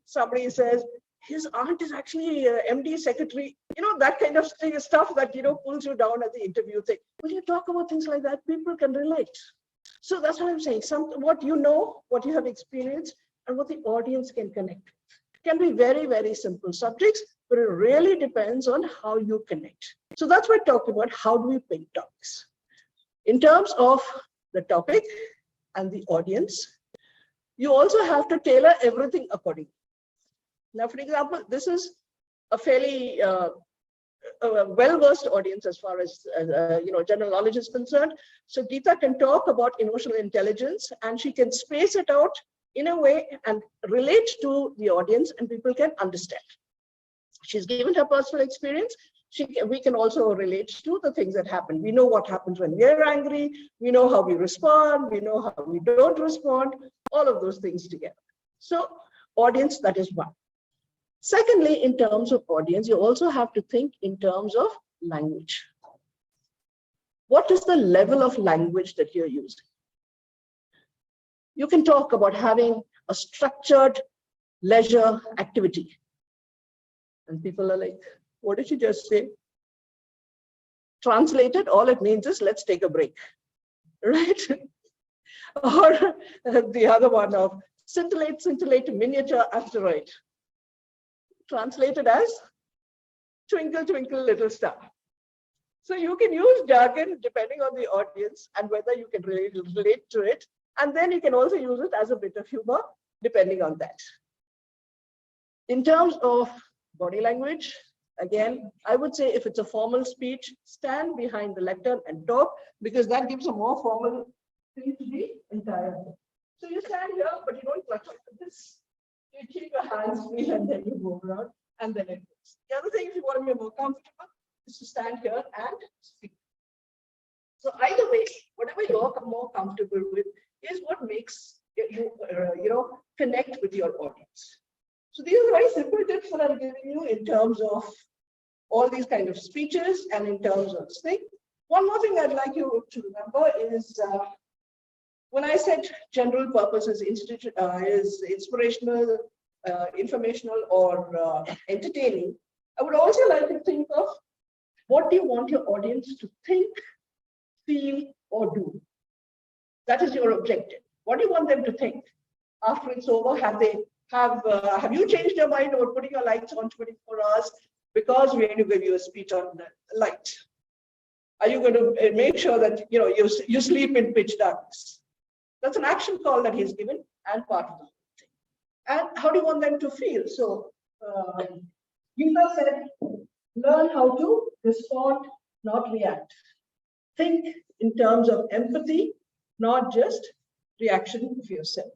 somebody says, his aunt is actually MD secretary, that kind of stuff that, pulls you down at the interview thing. When you talk about things like that, people can relate. So that's what I'm saying. What you know, what you have experienced, and what the audience can connect with. It can be very, very simple subjects, but it really depends on how you connect. So that's what we're talking about. How do we pick topics? In terms of the topic and the audience, you also have to tailor everything accordingly. Now, for example, this is a fairly well-versed audience as far as general knowledge is concerned. So Geeta can talk about emotional intelligence and she can space it out in a way and relate to the audience and people can understand. She's given her personal experience. We can also relate to the things that happen. We know what happens when we're angry. We know how we respond. We know how we don't respond. All of those things together. So audience, that is one. Secondly, in terms of audience, you also have to think in terms of language. What is the level of language that you're using? You can talk about having a structured leisure activity. And people are like, what did you just say? Translated, all it means is let's take a break, right? Or the other one of scintillate, miniature asteroid. Translated as twinkle, twinkle, little star. So you can use jargon depending on the audience and whether you can relate to it. And then you can also use it as a bit of humor depending on that. In terms of Body language. Again, I would say if it's a formal speech, stand behind the lectern and talk, because that gives a more formal thing to the entire thing. So you stand here, but you don't clutch like this. You keep your hands free and then you move around and then it moves. The other thing, if you want to be more comfortable, is to stand here and speak. So either way, whatever you're more comfortable with is what makes you, connect with your audience. So these are very simple tips that I'm giving you in terms of all these kind of speeches and in terms of this thing. One more thing I'd like you to remember is when I said general purpose is inspirational, informational, or entertaining, I would also like to think of what do you want your audience to think, feel, or do. That is your objective. What do you want them to think after it's over? Have you changed your mind about putting your lights on 24 hours because we're going to give you a speech on the light? Are you going to make sure that you sleep in pitch darkness? That's an action call that he's given and part of the whole thing. And how do you want them to feel? So Gita said, learn how to respond, not react. Think in terms of empathy, not just reaction of yourself.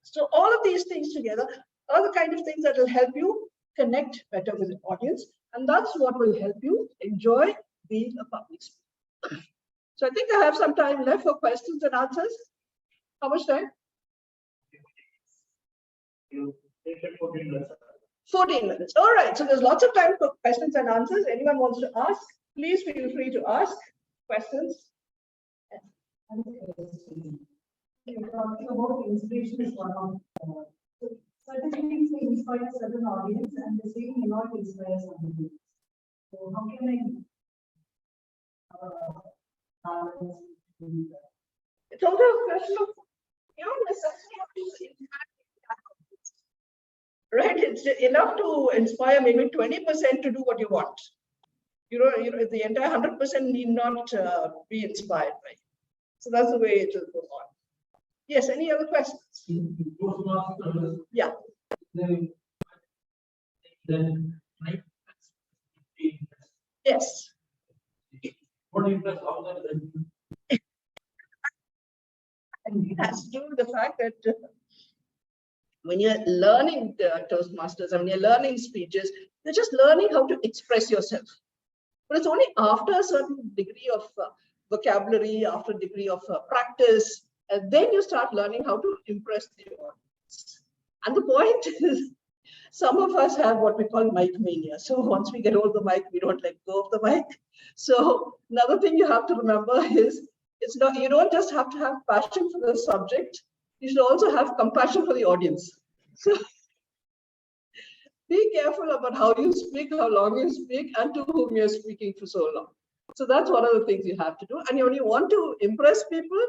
So all of these things together are the kind of things that will help you connect better with the audience. And that's what will help you enjoy being a public speaker. So I think I have some time left for questions and answers. How much time? 14 minutes. All right. So there's lots of time for questions and answers. Anyone wants to ask, please feel free to ask questions. You're talking about inspiration is one of certain things may inspire certain audience and the same may not inspire somebody. So how can I It's also a question of necessity of to impact. Right? It's enough to inspire maybe 20% to do what you want. The entire 100% need not be inspired by you. So that's the way it will go on. Yes, any other questions? Yeah. Then Yes. what impress all of them? And it has to do with the fact that when you're learning Toastmasters and when you're learning speeches, you're just learning how to express yourself. But it's only after a certain degree of vocabulary, after a degree of practice, and then you start learning how to impress the audience. And the point is, some of us have what we call mic mania. So once we get hold of the mic, we don't let go of the mic. So another thing you have to remember is, you don't just have to have passion for the subject, you should also have compassion for the audience. So be careful about how you speak, how long you speak, and to whom you're speaking for so long. So that's one of the things you have to do. And when you want to impress people,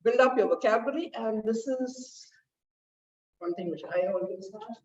build up your vocabulary. And this is one thing which I always have.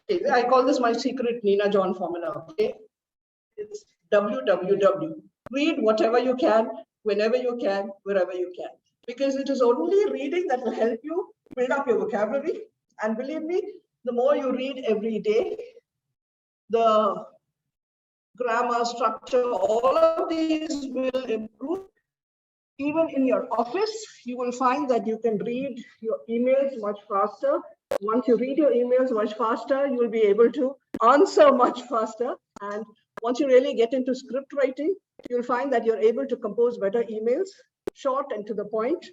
Okay, I call this my secret Nina John formula. Okay, it's WWW. Read whatever you can, whenever you can, wherever you can, because it is only reading that will help you build up your vocabulary. And believe me, the more you read every day, the grammar, structure, all of these will improve. Even in your office, you will find that you can read your emails much faster. Once you read your emails much faster, you will be able to answer much faster. And once you really get into script writing, you'll find that you're able to compose better emails, short and to the point,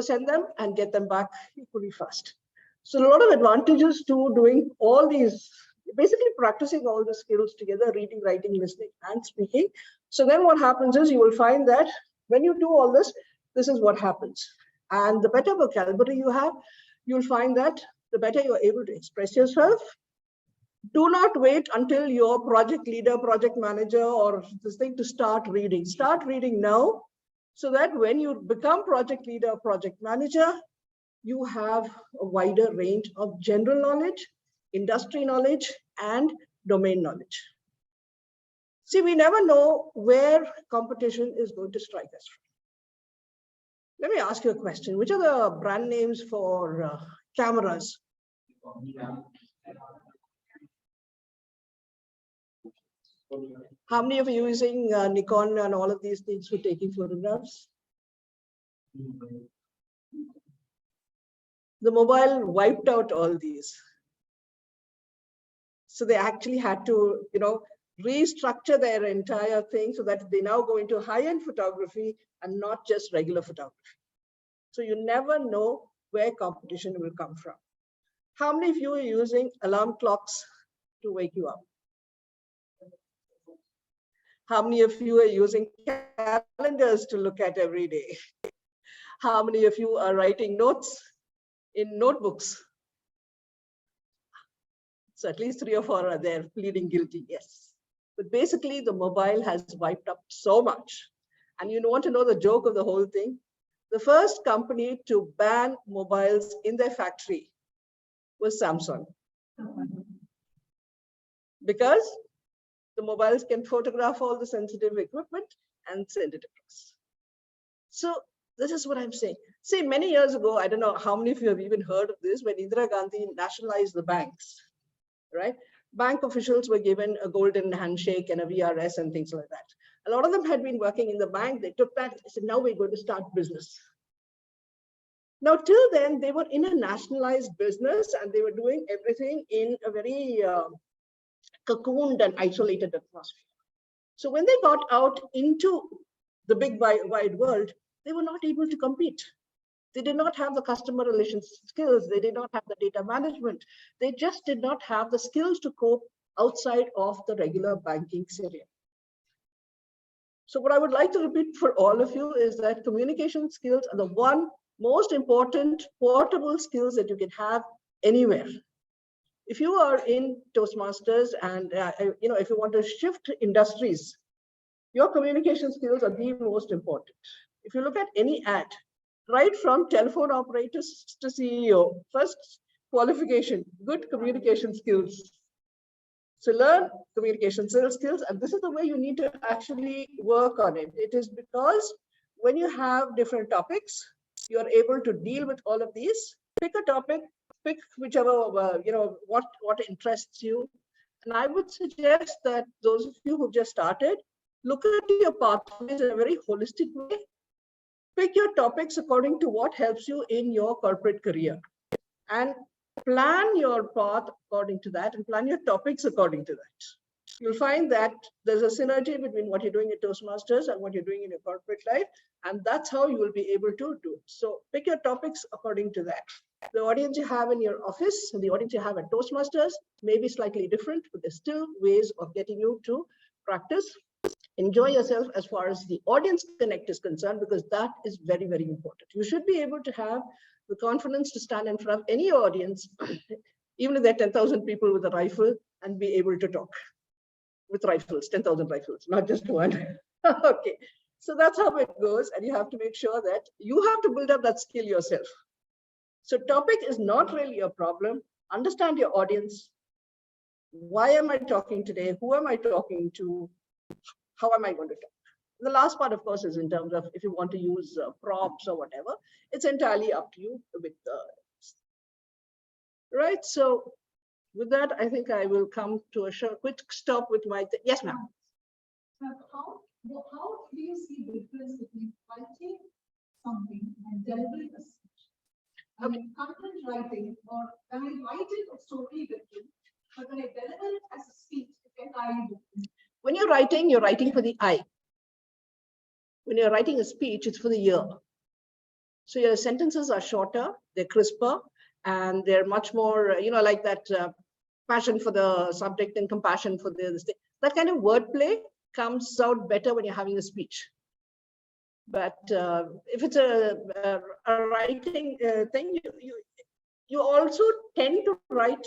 send them and get them back equally fast. So a lot of advantages to doing all these, basically practicing all the skills together, reading, writing, listening, and speaking. So then what happens is you will find that when you do all this, this is what happens. And the better vocabulary you have, you'll find that the better you're able to express yourself. Do not wait until you're project leader, project manager, or this thing to start reading. Start reading now, so that when you become project leader, project manager, you have a wider range of general knowledge, industry knowledge, and domain knowledge. See, we never know where competition is going to strike us from. Let me ask you a question. Which are the brand names for cameras? How many of you are using Nikon and all of these things for taking photographs? The mobile wiped out all these. So they actually had to, restructure their entire thing so that they now go into high-end photography and not just regular photography. So you never know where competition will come from. How many of you are using alarm clocks to wake you up? How many of you are using calendars to look at every day? How many of you are writing notes in notebooks? So at least 3 or 4 are there pleading guilty, yes. But basically the mobile has wiped up so much. And you want to know the joke of the whole thing? The first company to ban mobiles in their factory was Samsung. Because the mobiles can photograph all the sensitive equipment and send it across. So this is what I'm saying. See, many years ago, I don't know how many of you have even heard of this, when Indira Gandhi nationalized the banks, right? Bank officials were given a golden handshake and a VRS and things like that. A lot of them had been working in the bank. They took that, they said, now we're going to start business. Now, till then, they were in a nationalized business and they were doing everything in a very cocooned and isolated atmosphere. So when they got out into the big wide world, they were not able to compete. They did not have the customer relations skills. They did not have the data management. They just did not have the skills to cope outside of the regular banking area. So what I would like to repeat for all of you is that communication skills are the one most important portable skills that you can have anywhere. If you are in Toastmasters and if you want to shift industries, your communication skills are the most important. If you look at any ad, right from telephone operators to CEO, first qualification, good communication skills. So learn communication skills, and this is the way you need to actually work on it. It is because when you have different topics, you are able to deal with all of these. Pick a topic, pick whichever, what interests you. And I would suggest that those of you who just started, look at your pathways in a very holistic way. Pick your topics according to what helps you in your corporate career. And plan your path according to that and plan your topics according to that. You'll find that there's a synergy between what you're doing at Toastmasters and what you're doing in your corporate life. And that's how you will be able to do it. So pick your topics according to that. The audience you have in your office and the audience you have at Toastmasters may be slightly different, but there's still ways of getting you to practice. Enjoy yourself as far as the audience connect is concerned, because that is very, very important. You should be able to have the confidence to stand in front of any audience, even if there are 10,000 people with a rifle, and be able to talk with rifles, 10,000 rifles, not just one. Okay, so that's how it goes. And you have to make sure that you have to build up that skill yourself. So topic is not really a problem. Understand your audience. Why am I talking today? Who am I talking to? How am I going to talk? The last part, of course, is in terms of if you want to use props or whatever, it's entirely up to you with right. So with that, I think I will come to a quick stop with my, yes, ma'am. How do you see the difference between writing something and delivering a speech? I mean, content writing, or when I write it, it's totally different. But when I deliver it as a speech, it's entirely different. When you're writing for the eye. When you're writing a speech, it's for the ear. So your sentences are shorter, they're crisper, and they're much more, like that passion for the subject and compassion for the thing. That kind of wordplay comes out better when you're having a speech. But if it's a writing thing, you also tend to write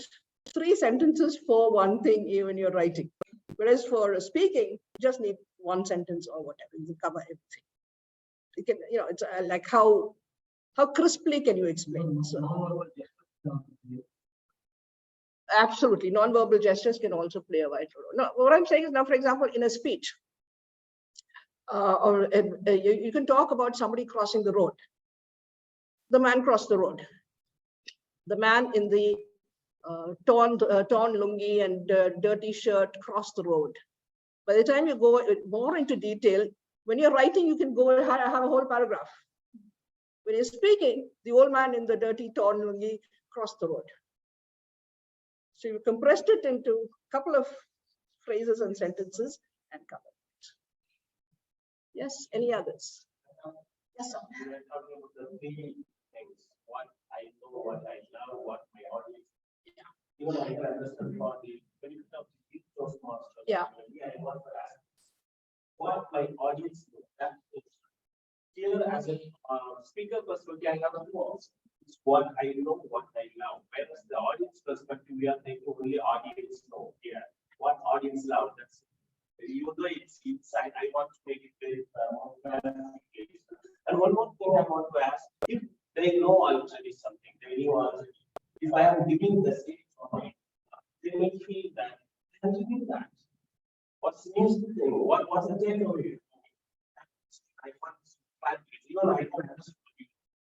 3 sentences for one thing even you're writing. Whereas for speaking, you just need 1 sentence or whatever to cover everything. You can, it's like how crisply can you explain? So, absolutely, non-verbal gestures can also play a vital role. Now, what I'm saying is now, for example, in a speech, you can talk about somebody crossing the road. The man crossed the road. The man in the torn lungi and dirty shirt crossed the road. By the time you go more into detail, when you're writing, you can go and have a whole paragraph. When you're speaking, the old man in the dirty torn lungi crossed the road. So you compressed it into a couple of phrases and sentences and covered it. Yes, any others? Yes, sir. We were talking about the 3 things: what I know, what I love, what my audience. Yeah. Even I can understand for the benefit of the Toastmasters. Yeah. I want to ask what my audience knows. That is here as a speaker perspective, I have a pause. It's what I know, what I love. Whereas the audience perspective, we are thinking only audience know here. What audience love, that's even though it's inside, I want to make it very and one more thing I want to ask, if they know already something, they knew already, if I am giving the same comment, they may feel that I'm giving that. What's the news thing? What's the takeaway? I want to clarify, even I don't have to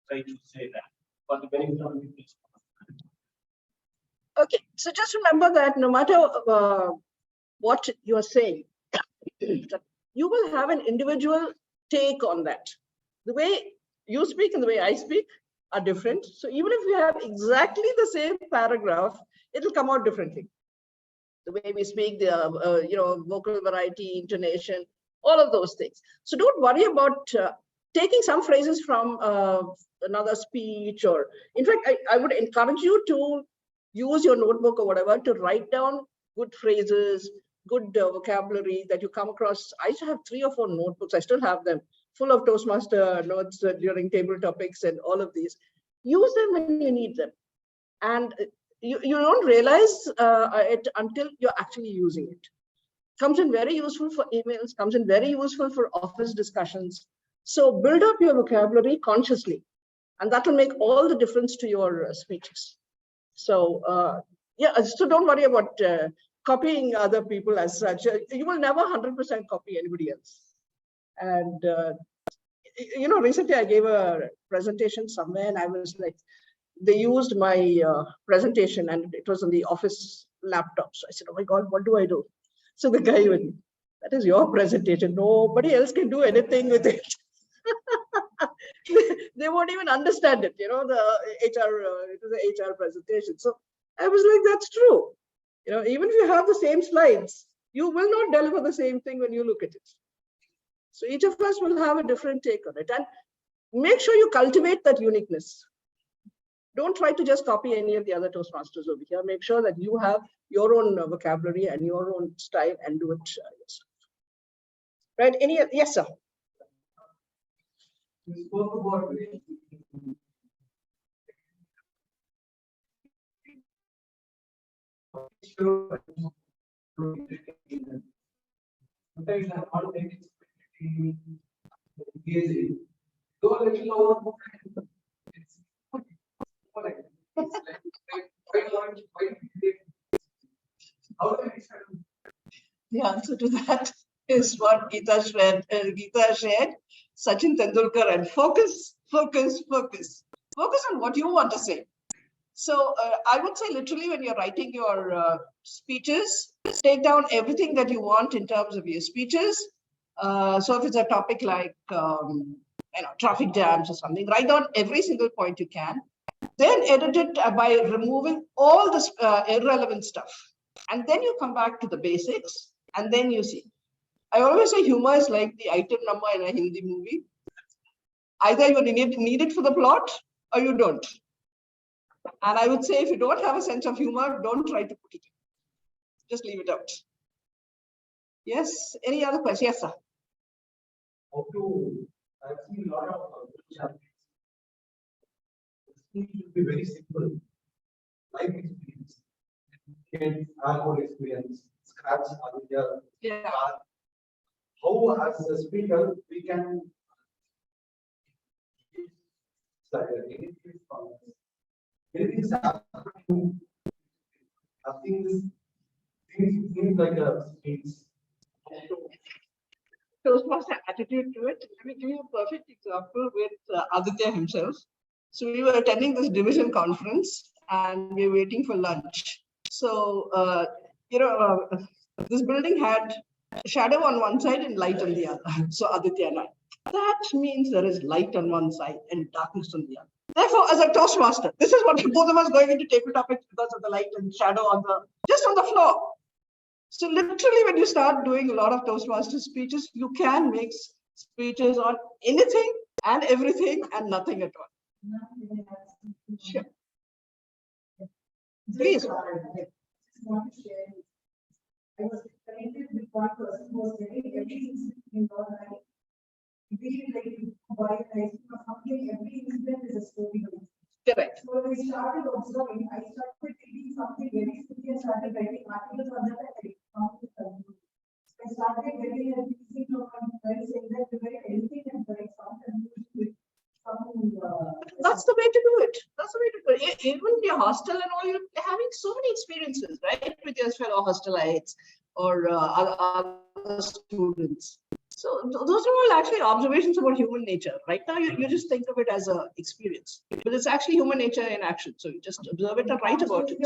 try to say that, for the benefit of the people. Okay, so just remember that no matter what you're saying, you will have an individual take on that. The way you speak and the way I speak are different. So even if you have exactly the same paragraph, it'll come out differently. The way we speak, the vocal variety, intonation, all of those things. So don't worry about taking some phrases from another speech, or in fact, I would encourage you to use your notebook or whatever to write down good phrases, good vocabulary that you come across. I used to have 3 or 4 notebooks. I still have them full of Toastmaster notes during table topics and all of these. Use them when you need them. And you don't realize it until you're actually using it. Comes in very useful for emails, comes in very useful for office discussions. So build up your vocabulary consciously, and that will make all the difference to your speeches. So yeah, so don't worry about copying other people as such. You will never 100% copy anybody else. And recently I gave a presentation somewhere, and I was like, they used my presentation, and it was on the office laptop. So I said, oh my God, what do I do? So the guy went, that is your presentation. Nobody else can do anything with it. They won't even understand it. The HR, it was an HR presentation. So I was like, that's true. Even if you have the same slides, you will not deliver the same thing when you look at it. So each of us will have a different take on it, and make sure you cultivate that uniqueness. Don't try to just copy any of the other Toastmasters over here. Make sure that you have your own vocabulary and your own style, and do it yourself. Right? Yes, sir. You spoke about sometimes I want to make it engaging. Go a little over. The answer to that is what Geeta shared. Sachin Tendulkar, and focus, focus, focus. Focus on what you want to say. So I would say literally when you're writing your speeches, take down everything that you want in terms of your speeches. So if it's a topic like traffic jams or something, write down every single point you can. Then edit it by removing all this irrelevant stuff. And then you come back to the basics, and then you see. I always say humor is like the item number in a Hindi movie. Either you need it for the plot, or you don't. And I would say if you don't have a sense of humor, don't try to put it in. Just leave it out. Yes, any other questions? Yes, sir. How to I've seen a lot of champions. It should be very simple. Life experience. Kids, alcohol experience, scratch, Yeah. how as a speaker we can anything happening. I think this seems like a speech. Toastmaster attitude to it. Let me give you a perfect example with Aditya himself. So we were attending this division conference and we were waiting for lunch. So, this building had shadow on one side and light on the other. So Aditya and I. That means there is light on one side and darkness on the other. Therefore, as a Toastmaster, this is what both of us going into table topics because of the light and shadow on just on the floor. So literally, when you start doing a lot of Toastmaster speeches, you can make speeches on anything and everything and nothing at all. Sure. Please. I was connected with one person who was telling every in your life. Be like why something, every incident is a story. Correct. So when we started observing, I started reading something very silly and started writing articles on that. I started getting a piece of my friends saying that we write anything and write something with some. That's the way to do it. That's the way to do it. Even your hostel and all, you're having so many experiences, right, with your fellow hostelites or other students. So those are all actually observations about human nature. Right now, you just think of it as an experience, but it's actually human nature in action. So you just observe it and write about it.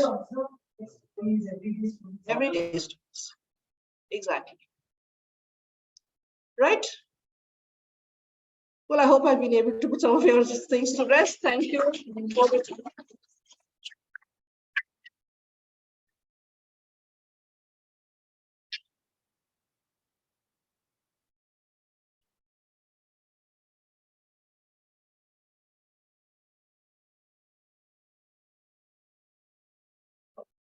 Every day. Exactly. Right? Well, I hope I've been able to put some of your things to rest. Thank you.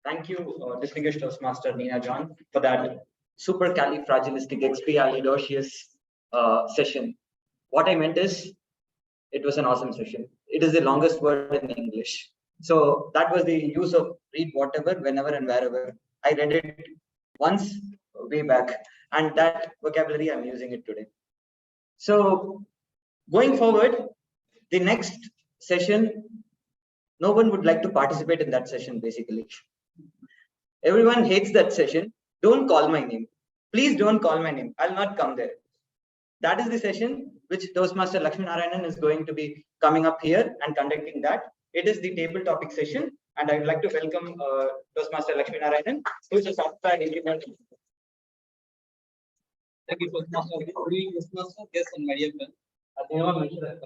Thank you, distinguished Toastmaster Neena John, for that supercalifragilisticexpialidocious session. What I meant is, it was an awesome session. It is the longest word in English. So that was the use of read whatever, whenever and wherever. I read it once way back, and that vocabulary I'm using it today. So going forward, the next session, no one would like to participate in that session basically. Everyone hates that session. Don't call my name. Please don't call my name. I'll not come there. That is the session which Toastmaster Lakshmi Narayanan is going to be coming up here and conducting that. It is the table topic session, and I would like to welcome Toastmaster Lakshmi Narayanan, who is a software engineer. Thank you, Toastmaster. Good evening, Toastmaster. Yes, and my dear friend. I think I mentioned that.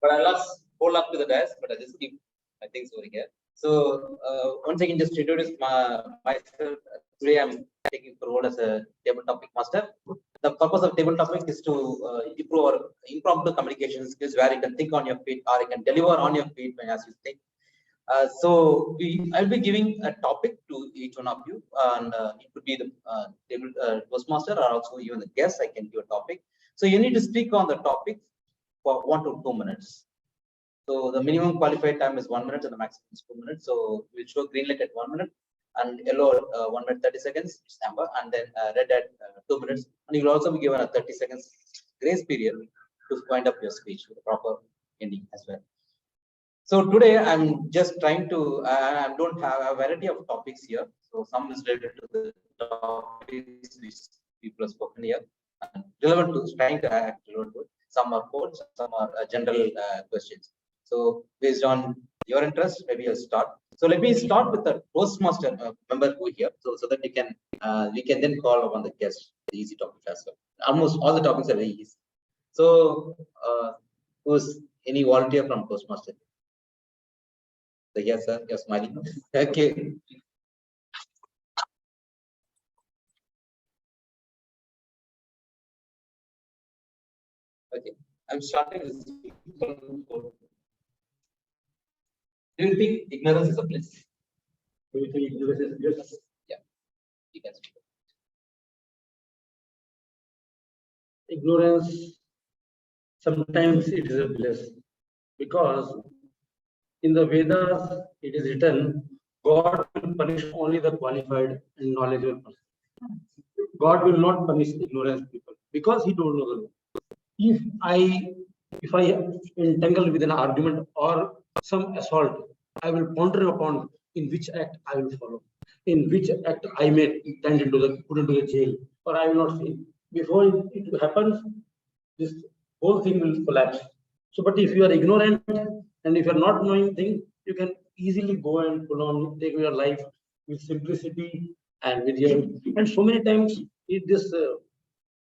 But I'll not hold up to the desk, but I just keep my things over here. So once again, just to introduce myself, today I'm taking the role as a table topic master. The purpose of table topic is to improve our impromptu communication skills, where you can think on your feet or you can deliver on your feet as you think. So I'll be giving a topic to each one of you, and it could be the table Toastmaster or also even the guest. I can give a topic. So you need to speak on the topic for 1 to 2 minutes. So the minimum qualified time is 1 minute and the maximum is 2 minutes. So we'll show green light at 1 minute and yellow 1 minute 30 seconds, amber, and then red at 2 minutes. And you'll also be given a 30 seconds grace period to wind up your speech with a proper ending as well. So today I'm just trying to, I don't have a variety of topics here. So some is related to the topics which people have spoken here, and relevant to, trying to act relevant to it. Some are codes, some are general questions. So based on your interest, maybe I'll start. So let me start with the Toastmaster member who here, so that you can we can then call upon the guest, the easy topic as well. Almost all the topics are very easy. So who's any volunteer from Toastmaster? So yes, sir, you're smiling. Okay. Okay, I'm starting with. Do you think ignorance is a bliss? Do you think ignorance is a bliss? Yeah, you can speak. ignorance, sometimes it is a bliss, because in the Vedas it is written, God will punish only the qualified and knowledgeable person. God will not punish ignorant people because he don't know the law. If I entangle with an argument or some assault, I will ponder upon in which act I will follow, in which act I may put into the jail, or I will not see. Before it happens, this whole thing will collapse. So, but if you are ignorant and if you are not knowing things, you can easily go and pull on, take your life with simplicity and with your, and so many times this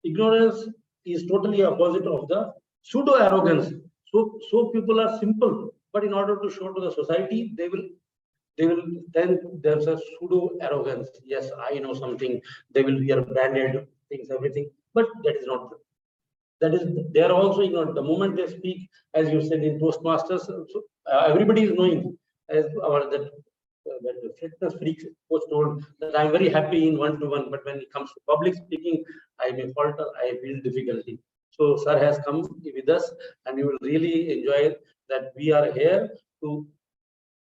ignorance is totally opposite of the pseudo arrogance. So people are simple, but in order to show to the society, they will then there's a pseudo arrogance. Yes, I know something. They will wear branded things, everything, but that is not true. That is, they are also ignored. The moment they speak, as you said in Toastmasters, so, everybody is knowing, as our that the fitness freak coach told, that I'm very happy in one-to-one, but when it comes to public speaking, I may falter, I feel difficulty. So sir has come with us, and you will really enjoy that we are here to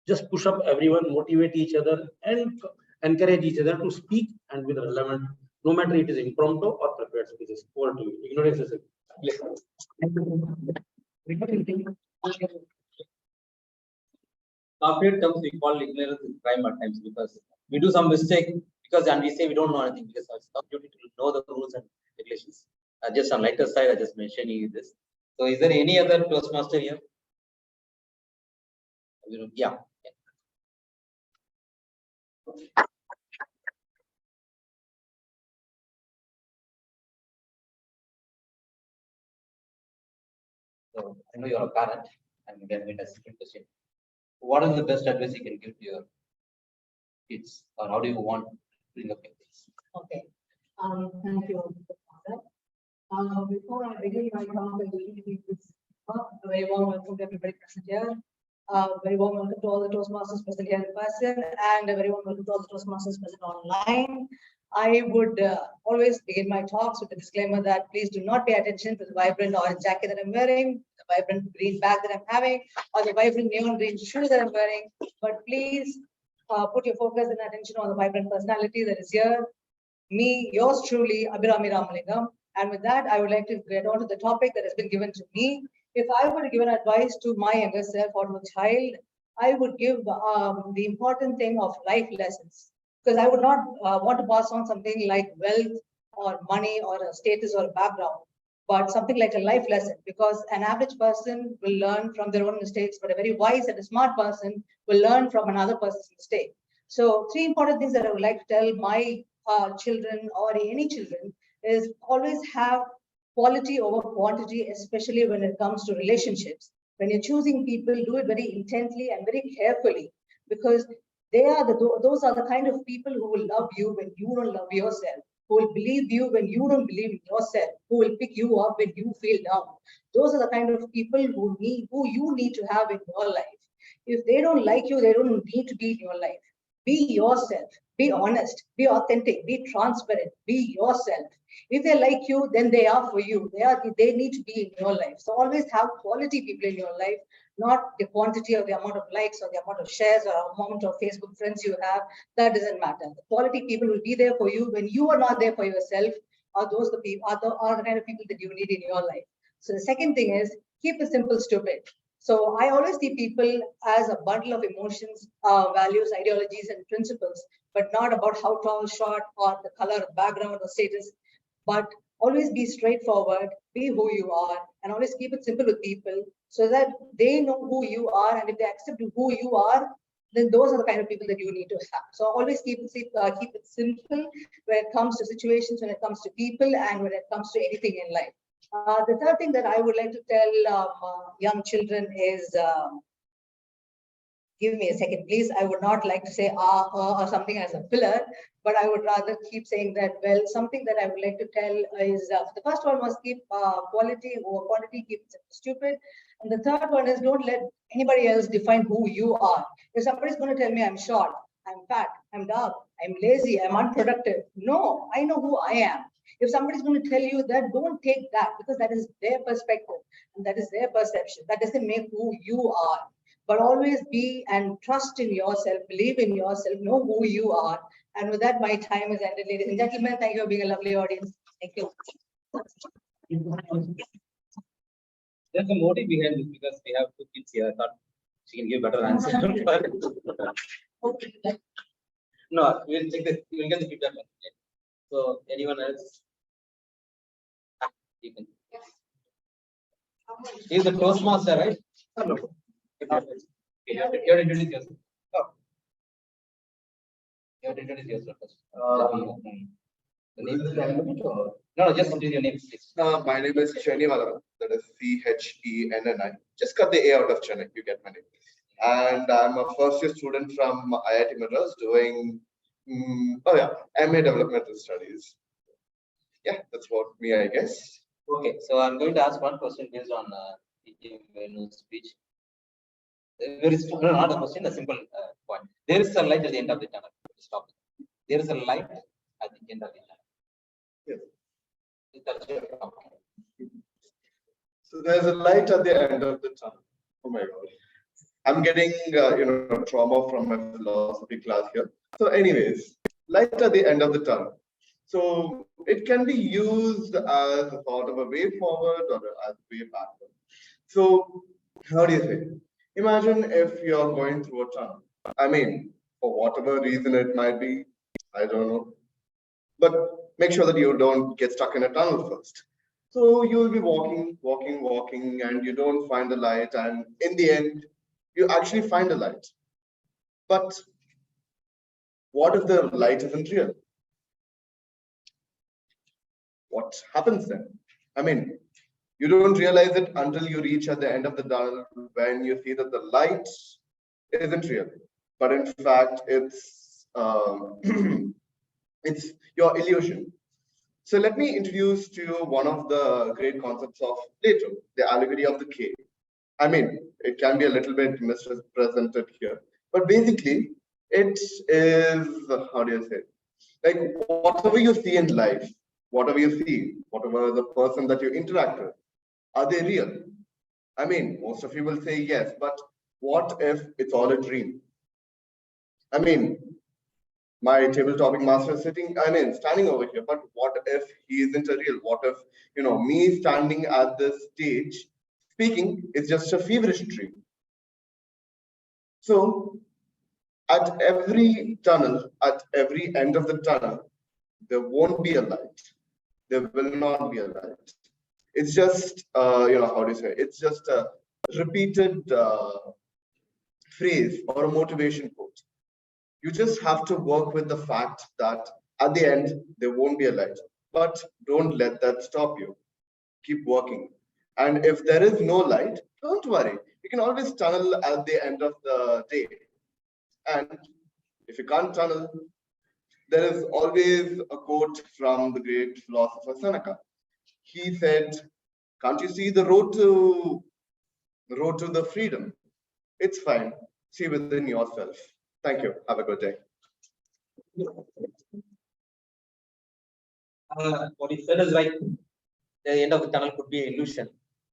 just push up everyone, motivate each other, and encourage each other to speak and with relevant, no matter it is impromptu or prepared speeches. Over to you. Ignorance is Corporate terms we call ignorance is crime at times, because we do some mistake and we say we don't know anything, because it's our duty to know the rules and regulations. Just on lighter side, I just mentioned you this. So is there any other Toastmaster here? Yeah. So I know you're a parent, and again, a second question. What is the best advice you can give to your kids, or how do you want to bring up your kids? Okay. Thank you. Before I begin my talk, I will give this a very warm welcome to everybody present here. Very warm welcome to all the Toastmasters present here in person, and a very warm welcome to all the Toastmasters present online. I would always begin my talks with a disclaimer that please do not pay attention to the vibrant orange jacket that I'm wearing, the vibrant green bag that I'm having, or the vibrant neon green shoes that I'm wearing, but please put your focus and attention on the vibrant personality that is here. Me, yours truly, Abhirami Ramalingam. And with that, I would like to get on to the topic that has been given to me. If I were to give an advice to my younger self or to a child, I would give the important thing of life lessons. Because I would not want to pass on something like wealth or money or a status or a background, but something like a life lesson. Because an average person will learn from their own mistakes, but a very wise and a smart person will learn from another person's mistake. So 3 important things that I would like to tell my children or any children is always have quality over quantity, especially when it comes to relationships. When you're choosing people, do it very intently and very carefully, because those are the kind of people who will love you when you don't love yourself, who will believe you when you don't believe in yourself, who will pick you up when you feel down. Those are the kind of people who you need to have in your life. If they don't like you, they don't need to be in your life. Be yourself, be honest, be authentic, be transparent, be yourself. If they like you, then they are for you. They need to be in your life. So always have quality people in your life, not the quantity or the amount of likes or the amount of shares or amount of Facebook friends you have. That doesn't matter. The quality people will be there for you when you are not there for yourself. Are those the people? Are the kind of people that you need in your life? So the second thing is keep it simple, stupid. So I always see people as a bundle of emotions, values, ideologies, and principles, but not about how tall, short, or the color, background, or status. But always be straightforward, be who you are, and always keep it simple with people so that they know who you are, and if they accept who you are, then those are the kind of people that you need to have. So always keep it simple when it comes to situations, when it comes to people, and when it comes to anything in life. The third thing that I would like to tell young children is, give me a second, please. I would not like to say or something as a filler, but I would rather keep saying that, well, something that I would like to tell is, the first one was keep quality over quantity, keep it stupid. And the third one is don't let anybody else define who you are. If somebody's going to tell me I'm short, I'm fat, I'm dark, I'm lazy, I'm unproductive. No, I know who I am. If somebody's going to tell you that, don't take that, because that is their perspective and that is their perception. That doesn't make who you are. But always be and trust in yourself, believe in yourself, know who you are. And with that, my time is ended, ladies and gentlemen. Thank you for being a lovely audience. Thank you. There's a motive behind this because we have 2 kids here. I thought she can give better answer. Okay. No, we'll check this. We'll get the feedback. So anyone else? You can. He's the Toastmaster, right? No. You have to introduce yourself. Oh. You have to introduce yourself first. The name is no, just introduce your name, please. My name is Chennai, that is Chenni. Just cut the A out of Chennai, you get my name. And I'm a first year student from IIT Madras doing MA Developmental Studies. Yeah, that's what me, I guess. Okay, so I'm going to ask one question based on Venu's speech. There is not a question, a simple point. There is a light at the end of the tunnel. Stop. There is a light at the end of the tunnel. Yes. That's your topic. So there's a light at the end of the tunnel. Oh my God. I'm getting trauma from my philosophy class here. So anyways, light at the end of the tunnel. So it can be used as a sort of a way forward or as a way backward. So how do you say? Imagine if you're going through a tunnel. I mean, for whatever reason it might be, I don't know. But make sure that you don't get stuck in a tunnel first. So you'll be walking, and you don't find the light. And in the end, you actually find a light. But what if the light isn't real? What happens then? I mean, you don't realize it until you reach at the end of the tunnel when you see that the light isn't real. But in fact, it's it's your illusion. So let me introduce to you one of the great concepts of Plato, the allegory of the cave. I mean, it can be a little bit misrepresented here, but basically it is, how do you say, like whatever you see in life, whatever you see, whatever the person that you interact with, are they real? I mean, most of you will say yes, but what if it's all a dream? I mean, my table topic master is standing over here, but what if he isn't a real? What if, me standing at this stage speaking is just a feverish dream? So at every tunnel, at every end of the tunnel, there won't be a light. There will not be a light. It's just, how do you say? It's just a repeated phrase or a motivation quote. You just have to work with the fact that at the end, there won't be a light. But don't let that stop you. Keep working. And if there is no light, don't worry. You can always tunnel at the end of the day. And if you can't tunnel, there is always a quote from the great philosopher Seneca. He said, "Can't you see the road to the freedom? It's fine. See within yourself." Thank you. Have a good day. What he said is right. The end of the tunnel could be an illusion.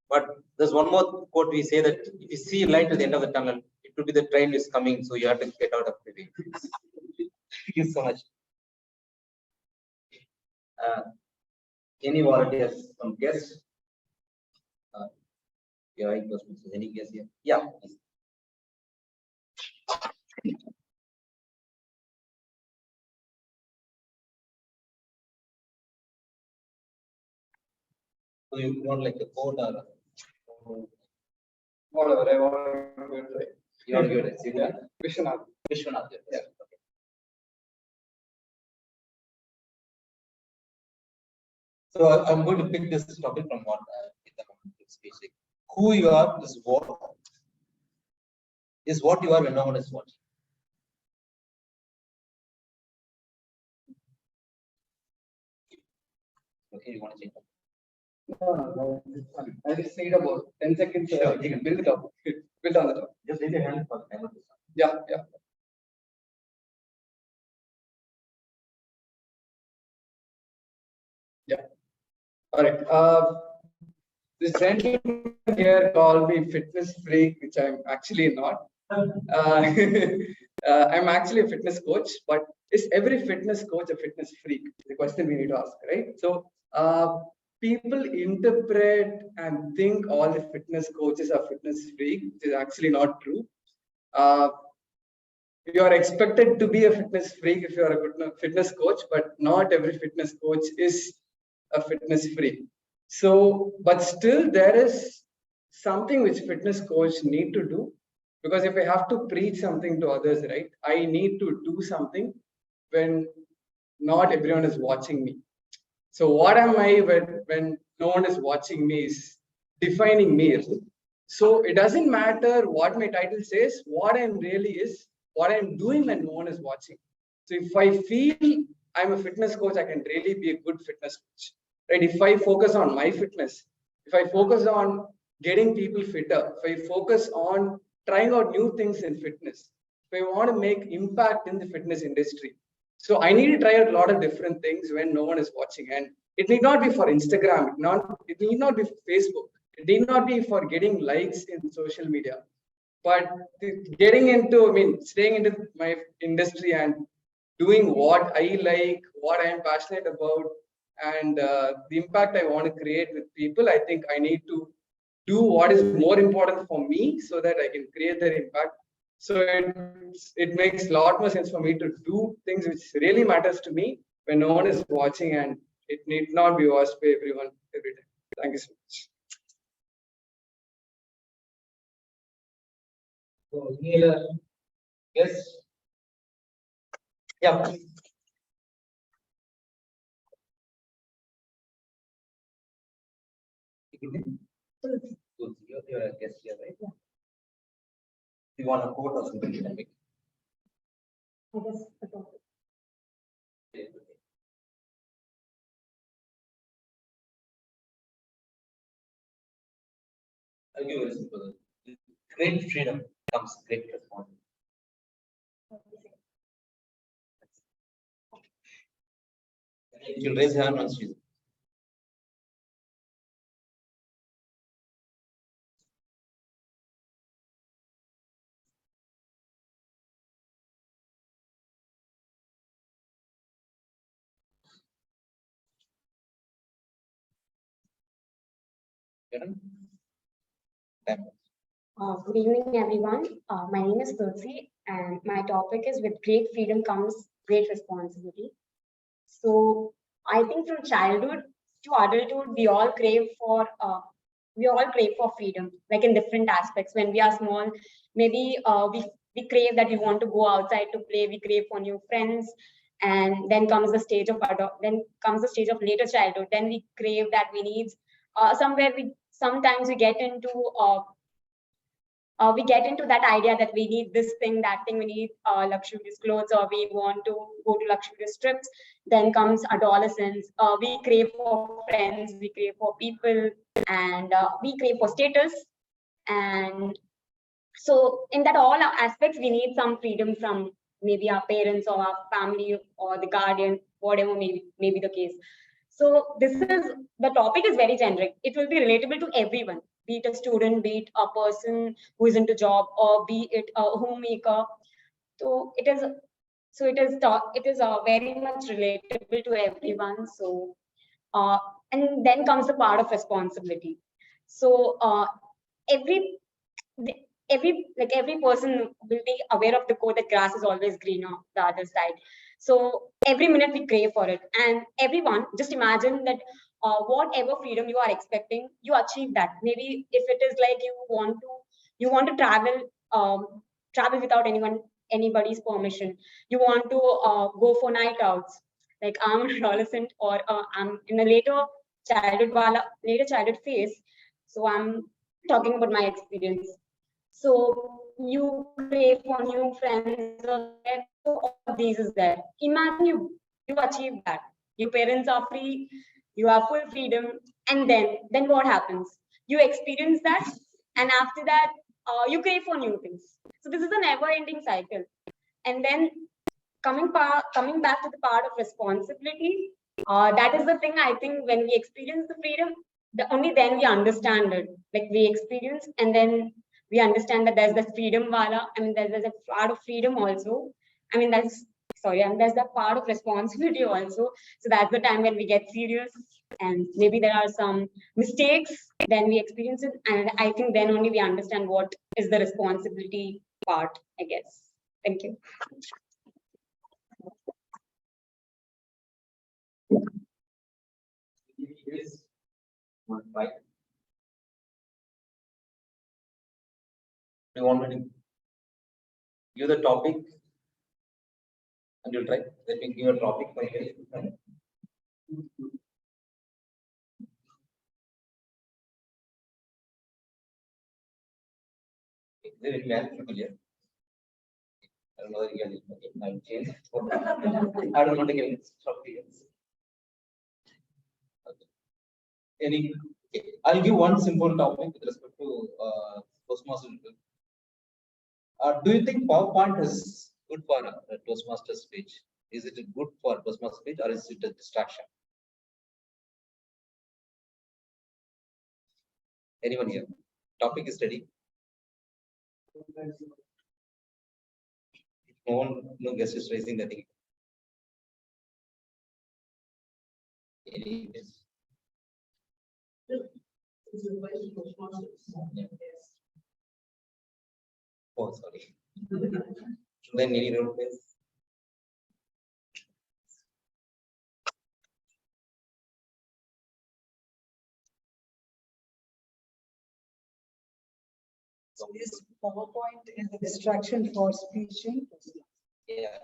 But there's one more quote we say that if you see light at the end of the tunnel, it could be the train is coming, so you have to get out of the way. Thank you so much. Any volunteers, some guests? Yeah, any guests here? Yeah. Please. So you want like a code or Whatever I want to say. you want to give it? See that? Vishwanath. Vishwanath. Yes. Yeah. Okay. So I'm going to pick this topic from what speech. Who you are is what you are when no one is watching. Okay, you want to change that? No, I just need about 10 seconds. Sure. You can build it up. Build on the top. Just raise your hand for the timer. Yeah, yeah. Yeah. All right. This gentleman here called me fitness freak, which I'm actually not. I'm actually a fitness coach, but is every fitness coach a fitness freak? The question we need to ask, right? So, people interpret and think all the fitness coaches are fitness freak, which is actually not true. You are expected to be a fitness freak if you are a good fitness coach, but not every fitness coach is a fitness freak. So, but still there is something which fitness coach need to do, because if I have to preach something to others, right, I need to do something when not everyone is watching me. So what am I when no one is watching me is defining me. So it doesn't matter what my title says, what I'm really is what I'm doing when no one is watching. So if I feel I'm a fitness coach, I can really be a good fitness coach. Right? If I focus on my fitness, if I focus on getting people fitter, if I focus on trying out new things in fitness, if I want to make impact in the fitness industry. So I need to try out a lot of different things when no one is watching. And it need not be for Instagram, it need not be for Facebook. It need not be for getting likes in social media, but getting into, I mean, staying into my industry and doing what I like, what I am passionate about, and the impact I want to create with people. I think I need to do what is more important for me so that I can create that impact. So it makes a lot more sense for me to do things which really matters to me when no one is watching, and it need not be watched by everyone every time. Thank you so much. So, yes. Yeah. You're a guest here, right? Yeah. You want a quote or something? I guess the topic. I'll give you a simple. With great freedom comes great responsibility. You'll raise your hand once you. Good evening, everyone. My name is Tulsi, and my topic is with great freedom comes great responsibility. So, I think from childhood to adulthood, we all crave for freedom, like in different aspects. When we are small, maybe we crave that we want to go outside to play. We crave for new friends, and then comes the stage of later childhood. Then we crave that we need sometimes we get into that idea that we need this thing, that thing, we need luxurious clothes, or we want to go to luxurious trips. Then comes adolescence. We crave for friends, we crave for people, and we crave for status. And so in that all aspects, we need some freedom from maybe our parents or our family or the guardian, whatever may be the case. So the topic is very generic. It will be relatable to everyone, be it a student, be it a person who is into job, or be it a homemaker. So it is very much relatable to everyone. So and then comes the part of responsibility. So every every person will be aware of the quote that grass is always greener the other side. So every minute we crave for it, and everyone just imagine that whatever freedom you are expecting, you achieve that. Maybe if it is like you want to travel without anybody's permission. You want to go for night outs. Like I'm an adolescent, or I'm in a later childhood phase. So I'm talking about my experience. So you crave for new friends, so all of these is there. Imagine you achieve that. Your parents are free, you have full freedom, and then what happens? You experience that, and after that, you crave for new things. So this is a never-ending cycle. And then coming back to the part of responsibility. That is the thing. I think when we experience the freedom, only then we understand it. Like we experience and then we understand that there's the freedom wala. I mean, there's a part of freedom also. I mean, that's sorry, and there's that part of responsibility also. So that's the time when we get serious and maybe there are some mistakes, then we experience it. And I think then only we understand what is the responsibility part, I guess. Thank you. Yes. Right. Do you want me to give the topic and you'll try? Let me give a topic for you. Is there any man familiar? I don't know whether you can I'll change. I don't want to get experience. Any, I'll give one simple topic with respect to Toastmasters. Do you think PowerPoint is good for a Toastmasters speech? Is it good for Toastmasters speech or is it a distraction? Anyone here? Topic is ready. No one, no guest is raising the thing. Any guess? Yeah. Oh, sorry. Then any role plays? So is PowerPoint is a distraction for speeching? Yeah.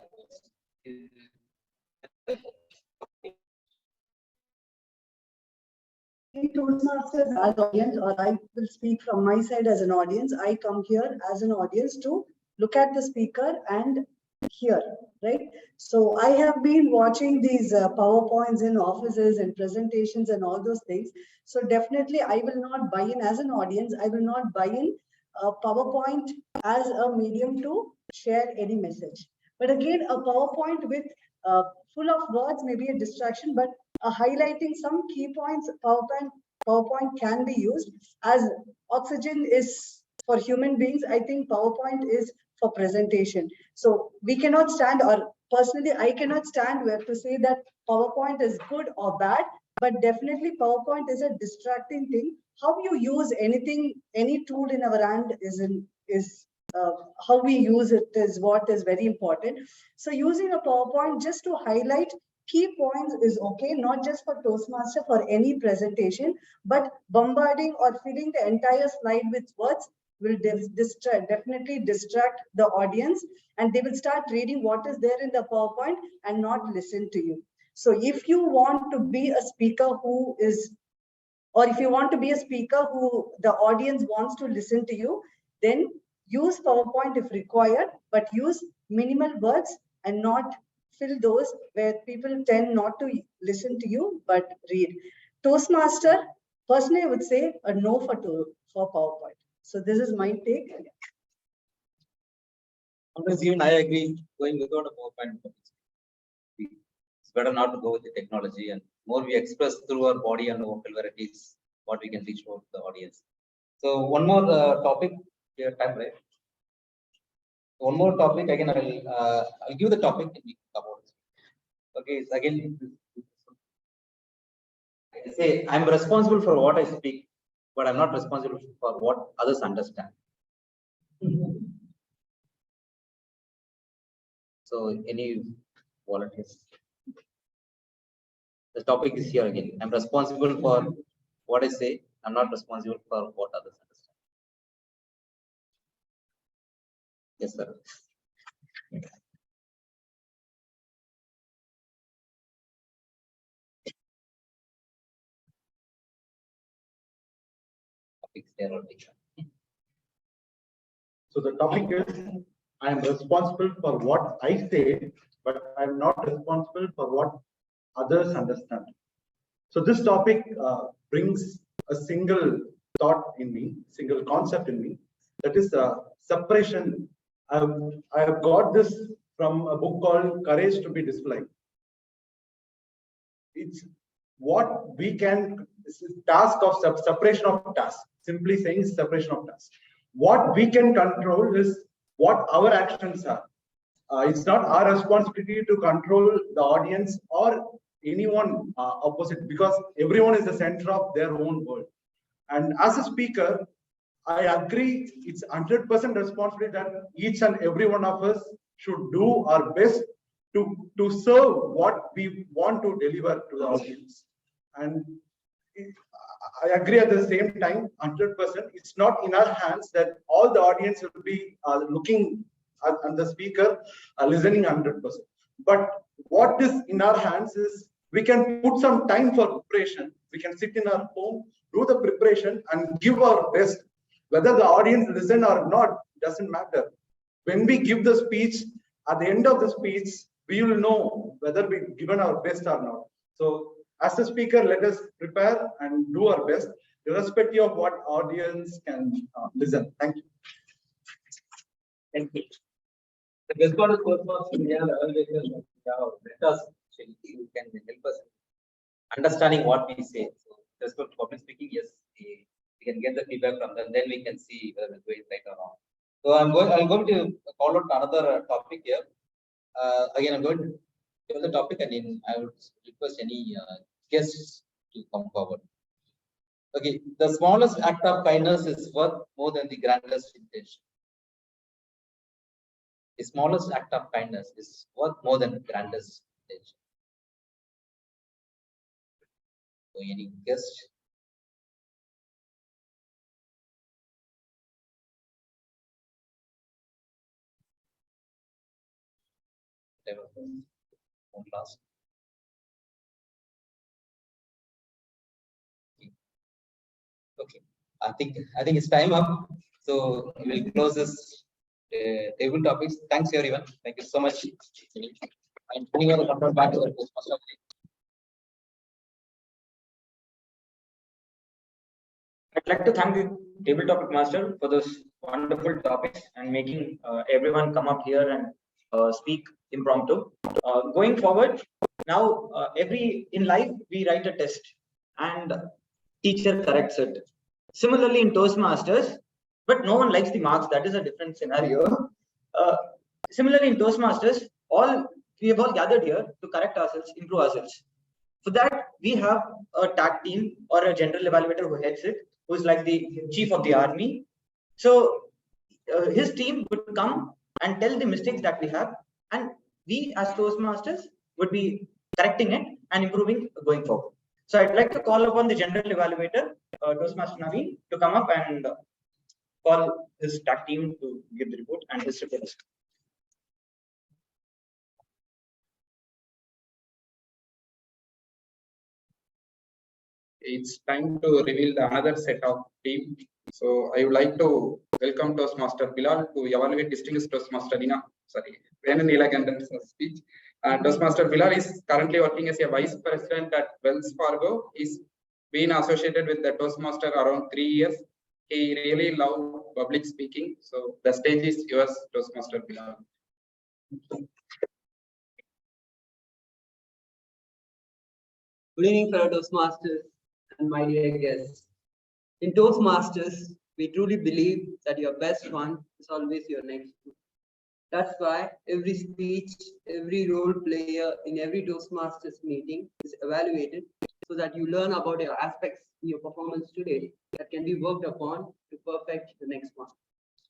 Toastmasters as audience, or I will speak from my side as an audience. I come here as an audience to look at the speaker and hear, right? So I have been watching these PowerPoints in offices and presentations and all those things. So definitely I will not buy in as an audience. I will not buy in PowerPoint as a medium to share any message. But again, a PowerPoint with full of words may be a distraction, but highlighting some key points, PowerPoint can be used. As oxygen is for human beings, I think PowerPoint is for presentation. So we cannot stand, or personally, I cannot stand where to say that PowerPoint is good or bad, but definitely PowerPoint is a distracting thing. How you use anything, any tool in our hand is how we use it is what is very important. So using a PowerPoint just to highlight key points is okay, not just for Toastmaster, for any presentation, but bombarding or filling the entire slide with words will definitely distract the audience, and they will start reading what is there in the PowerPoint and not listen to you. So if you want to be a speaker who is, or if you want to be a speaker who the audience wants to listen to you, then use PowerPoint if required, but use minimal words and not fill those where people tend not to listen to you, but read. Toastmaster, personally, I would say a no for PowerPoint. So this is my take. Sometimes even I agree going without a PowerPoint. It's better not to go with the technology, and more we express through our body and vocal varieties what we can reach out to the audience. So one more topic here, time, right? One more topic again. I'll give the topic and we can cover it. Okay, so again, I say I'm responsible for what I speak, but I'm not responsible for what others understand. So any volunteers? The topic is here again. I'm responsible for what I say. I'm not responsible for what others understand. Yes, sir. So the topic is, I am responsible for what I say, but I'm not responsible for what others understand. So this topic brings a single thought in me, single concept in me, that is separation. I have got this from a book called Courage to be Displayed. it's what we can, task of separation of tasks, simply saying separation of tasks. What we can control is what our actions are. It's not our responsibility to control the audience or anyone opposite, because everyone is the center of their own world. And as a speaker, I agree, it's 100% responsibility that each and every one of us should do our best to serve what we want to deliver to the audience. And I agree at the same time, 100%, it's not in our hands that all the audience will be looking at the speaker, listening 100%. But what is in our hands is we can put some time for preparation. We can sit in our home, do the preparation and give our best. Whether the audience listen or not, doesn't matter. When we give the speech, at the end of the speech, we will know whether we've given our best or not. So as a speaker, let us prepare and do our best, irrespective of what audience can listen. Thank you. Thank you. The best part of Toastmasters, we have evaluators, mentors, who can help us understanding what we say. So, just for public speaking, yes, we can get the feedback from them. Then we can see whether we're going right or wrong. So I'm going to call out another topic here. Again, I'm going to give the topic, and then I would request any guests to come forward. Okay, the smallest act of kindness is worth more than the grandest intention. The smallest act of kindness is worth more than the grandest intention. So, any guest? One last. Okay, I think it's time up. So we will close this table topics. Thanks everyone. Thank you so much. And anyone come back to the Toastmaster. I'd like to thank the table topic master for those wonderful topics and making everyone come up here and speak impromptu. Going forward, now in life we write a test and teacher corrects it. Similarly in Toastmasters, but no one likes the marks. That is a different scenario. Similarly in Toastmasters, we have all gathered here to correct ourselves, improve ourselves. For that, we have a tag team or a general evaluator who heads it, who is like the chief of the army. So his team would come and tell the mistakes that we have, and we as Toastmasters would be correcting it and improving going forward. So I'd like to call upon the general evaluator, Toastmaster Naveen, to come up and call his tag team to give the report and his report. It's time to reveal the another set of team. So I would like to welcome Toastmaster Bilal to evaluate distinguished Toastmaster Venu Neelakandan's speech. Toastmaster Bilal is currently working as a vice president at Wells Fargo. He's been associated with the Toastmaster around 3 years. He really loved public speaking. So the stage is yours, Toastmaster Bilal. Good evening, fellow Toastmasters and my dear guests. In Toastmasters, we truly believe that your best one is always your next one. That's why every speech, every role player in every Toastmasters meeting is evaluated so that you learn about your aspects in your performance today that can be worked upon to perfect the next one.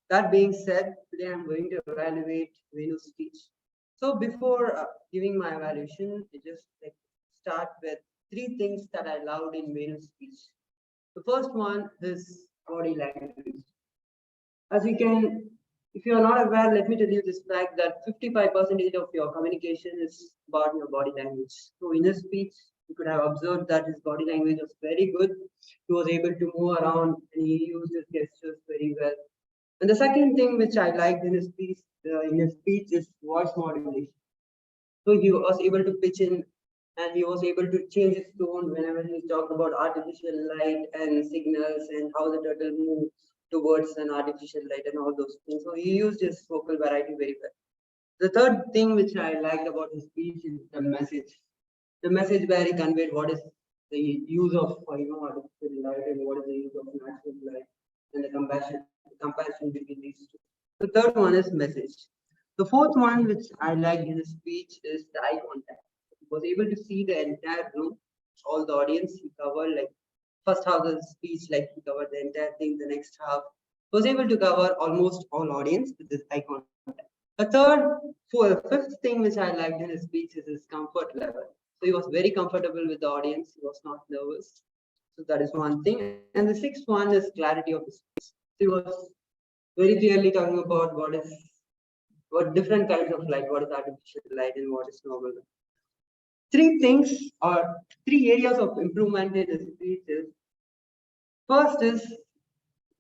That being said, today I'm going to evaluate Venu's speech. So before giving my evaluation, I just start with 3 things that I loved in Venu's speech. The first one is body language. As you can, if you are not aware, let me tell you this fact that 55% of your communication is about your body language. So in his speech, you could have observed that his body language was very good. He was able to move around and he used his gestures very well. And the second thing which I liked in his speech is voice modulation. So he was able to pitch in and he was able to change his tone whenever he talked about artificial light and signals and how the turtle moves towards an artificial light and all those things. So he used his vocal variety very well. The third thing which I liked about his speech is the message. the message where he conveyed what is the use of artificial light and what is the use of natural light and the comparison between these two. The third one is message. The fourth one, which I liked in his speech, is the eye contact. He was able to see the entire room, all the audience. He covered like first half of the speech, like he covered the entire thing. The next half was able to cover almost all audience with this eye contact. The fifth thing which I liked in his speech is his comfort level. So he was very comfortable with the audience. He was not nervous. So that is one thing. And the sixth one is clarity of his speech. He was very clearly talking about what different kinds of light, what is artificial light and what is normal light. Three things or three areas of improvement in his speech is, first is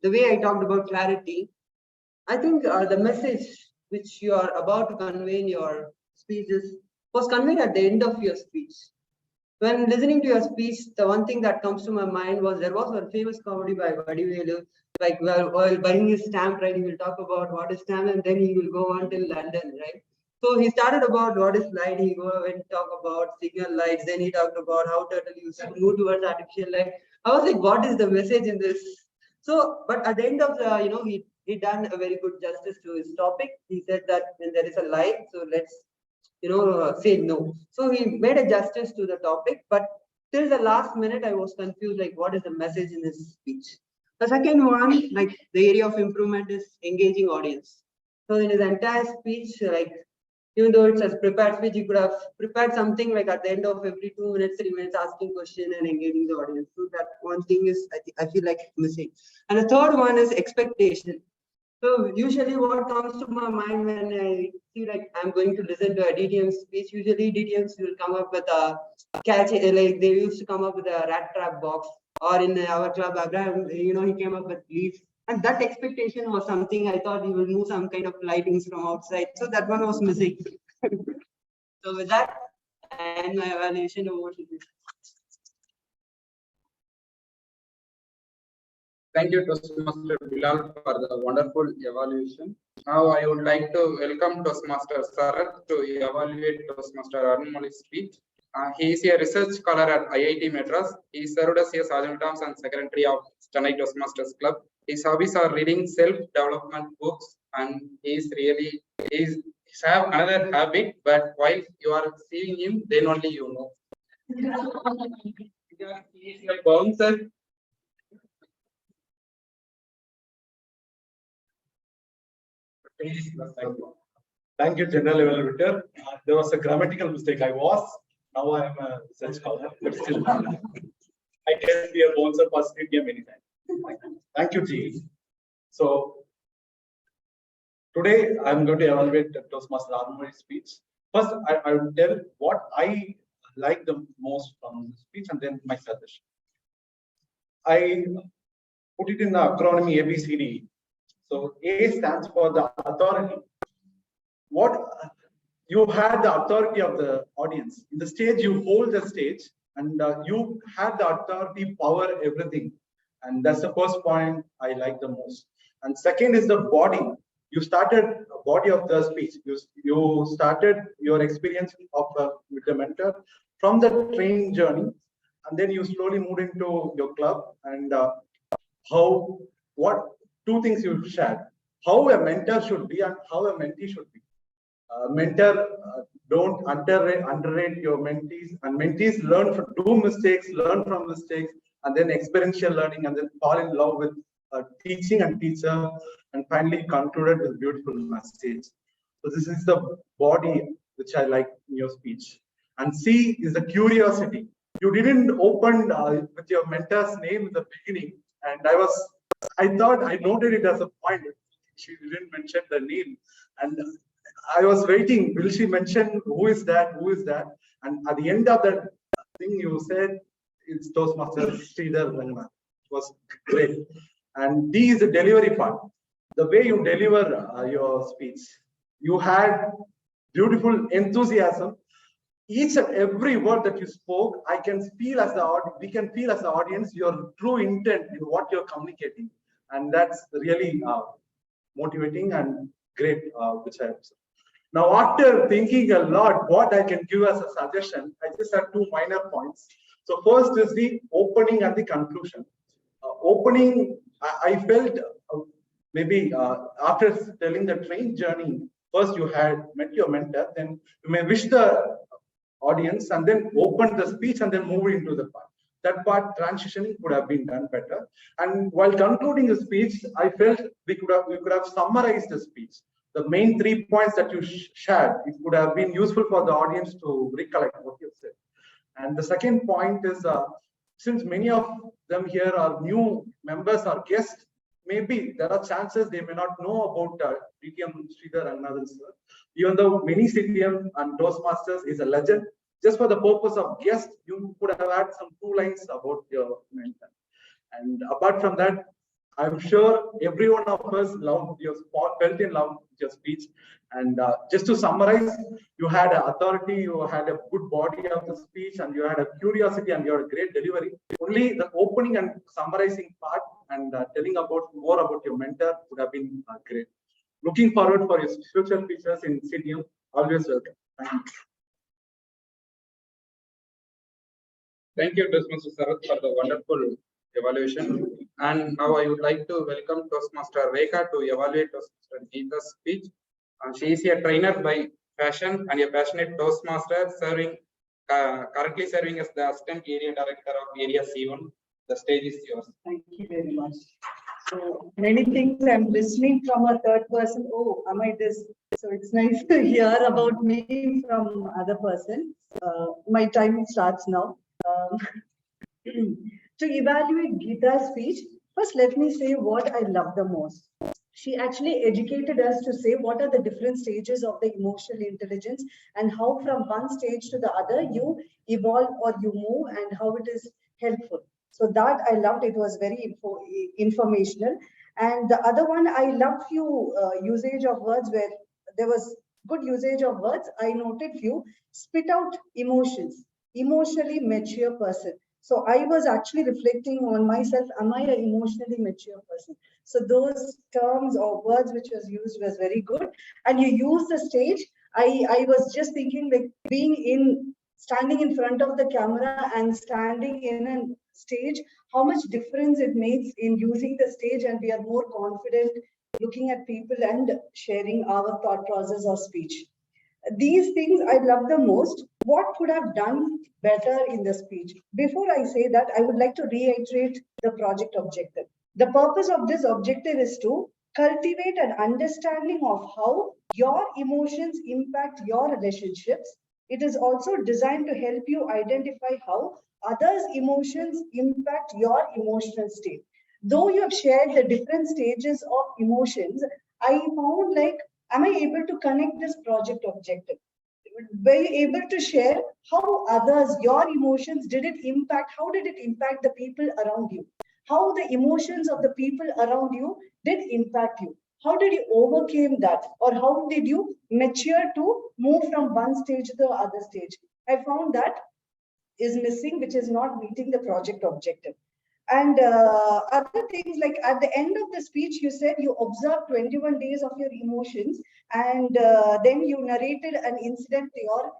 the way I talked about clarity. I think the message which you are about to convey in your speeches was conveyed at the end of your speech. When listening to your speech, the one thing that comes to my mind was there was a famous comedy by Vadivelu, like while buying his stamp, right? He will talk about what is stamp and then he will go on till London, right? So he started about what is light, he go and talk about signal lights, then he talked about how turtle used to move towards artificial light. I was like, what is the message in this? So, but at the end of the, he done a very good justice to his topic. He said that when there is a light, so let's say no. So he made a justice to the topic, but till the last minute, I was confused, like what is the message in his speech? The second one, like the area of improvement is engaging audience. So in his entire speech, like even though it says prepared speech, you could have prepared something like at the end of every 2 minutes, 3 minutes, asking question and engaging the audience. So that one thing is, I feel like missing. And the third one is expectation. So usually what comes to my mind when I see like I'm going to listen to a DTM speech, usually DTMs will come up with a catch, like they used to come up with a rat trap box, or in our club, Abraham, he came up with leaves. And that expectation was something I thought he will move some kind of lightings from outside. So that one was missing. So with that, and my evaluation over to you. Thank you, Toastmaster Bilal, for the wonderful evaluation. Now I would like to welcome Toastmaster Sarath to evaluate Toastmaster Arunmoli's speech. He is a research scholar at IIT Madras. He served as a Sergeant Arms and Secretary of Chennai Toastmasters Club. His hobbies are reading self-development books, and he have another habit, but while you are seeing him, then only you know. He is a bouncer. Thank you, General Evaluator. There was a grammatical mistake. Now I am a research scholar, but still, I can be a bouncer for street game anytime. Thank you, G. So today I'm going to evaluate Toastmaster Arunmoli's speech. First, I will tell what I like the most from the speech, and then my suggestion. I put it in the acronym ABCD. So A stands for the authority. What you had the authority of the audience. In the stage, you hold the stage, and you had the authority, power, everything. And that's the first point I like the most. And second is the body. You started a body of the speech. You started your experience of with the mentor from the training journey, and then you slowly moved into your club and two things you shared: how a mentor should be and how a mentee should be. Mentor, don't underrate your mentees, and mentees do mistakes, learn from mistakes, and then experiential learning, and then fall in love with teaching and teacher, and finally concluded with beautiful message. So this is the body which I like in your speech. And C is the curiosity. You didn't open with your mentor's name in the beginning, and I thought I noted it as a point. She didn't mention the name, and I was waiting. Will she mention who is that? Who is that? And at the end of that thing, you said it's Toastmaster Sridhar Ranganath. It was great. And D is the delivery part. The way you deliver your speech, you had beautiful enthusiasm. Each and every word that you spoke, I can feel as we can feel as the audience your true intent in what you're communicating, and that's really motivating and great, which I observed. Now, after thinking a lot, what I can give as a suggestion, I just have two minor points. So first is the opening and the conclusion. Opening, I felt maybe after telling the train journey, first you had met your mentor, then you may wish the audience and then open the speech and then move into the part. That part transitioning could have been done better. And while concluding the speech, I felt we could have summarized the speech. The main 3 points that you shared, it would have been useful for the audience to recollect what you said. And the second point is, since many of them here are new members or guests, maybe there are chances they may not know about DTM Sridhar Ranganathan sir. Even though many CTM and Toastmasters is a legend, just for the purpose of guests, you could have had some 2 lines about your mentor. And apart from that, I'm sure every one of us loved your felt in love with your speech. And just to summarize, you had an authority, you had a good body of the speech, and you had a curiosity, and you had a great delivery. Only the opening and summarizing part and telling about more about your mentor would have been great. Looking forward for your future features in CTM. Always welcome. Thank you. Thank you, Toastmaster Sarath, for the wonderful evaluation. And now I would like to welcome Toastmaster Rekha to evaluate Toastmaster Geeta's speech. She is a trainer by passion and a passionate Toastmaster, currently serving as the Assistant Area Director of Area C1. The stage is yours. Thank you very much. So many things I'm listening from a third person. Oh, am I this? So it's nice to hear about me from other person. My time starts now. To evaluate Geeta's speech, first let me say what I love the most. She actually educated us to say what are the different stages of the emotional intelligence and how from one stage to the other you evolve or you move and how it is helpful. So that I loved. It was very informational. And the other one, I loved few usage of words where there was good usage of words. I noted few spit out emotions, emotionally mature person. So I was actually reflecting on myself. Am I an emotionally mature person? So those terms or words which was used was very good. And you use the stage. I was just thinking like standing in front of the camera and standing in a stage, how much difference it makes in using the stage, and we are more confident looking at people and sharing our thought process or speech. These things I love the most. What could have done better in the speech? Before I say that, I would like to reiterate the project objective. The purpose of this objective is to cultivate an understanding of how your emotions impact your relationships. It is also designed to help you identify how others' emotions impact your emotional state. Though you have shared the different stages of emotions, I found like, am I able to connect this project objective? Were you able to share how others, your emotions, how did it impact the people around you? How the emotions of the people around you did impact you? How did you overcome that? Or how did you mature to move from one stage to the other stage? I found that is missing, which is not meeting the project objective. And other things like at the end of the speech, you said you observed 21 days of your emotions, and then you narrated an incident to your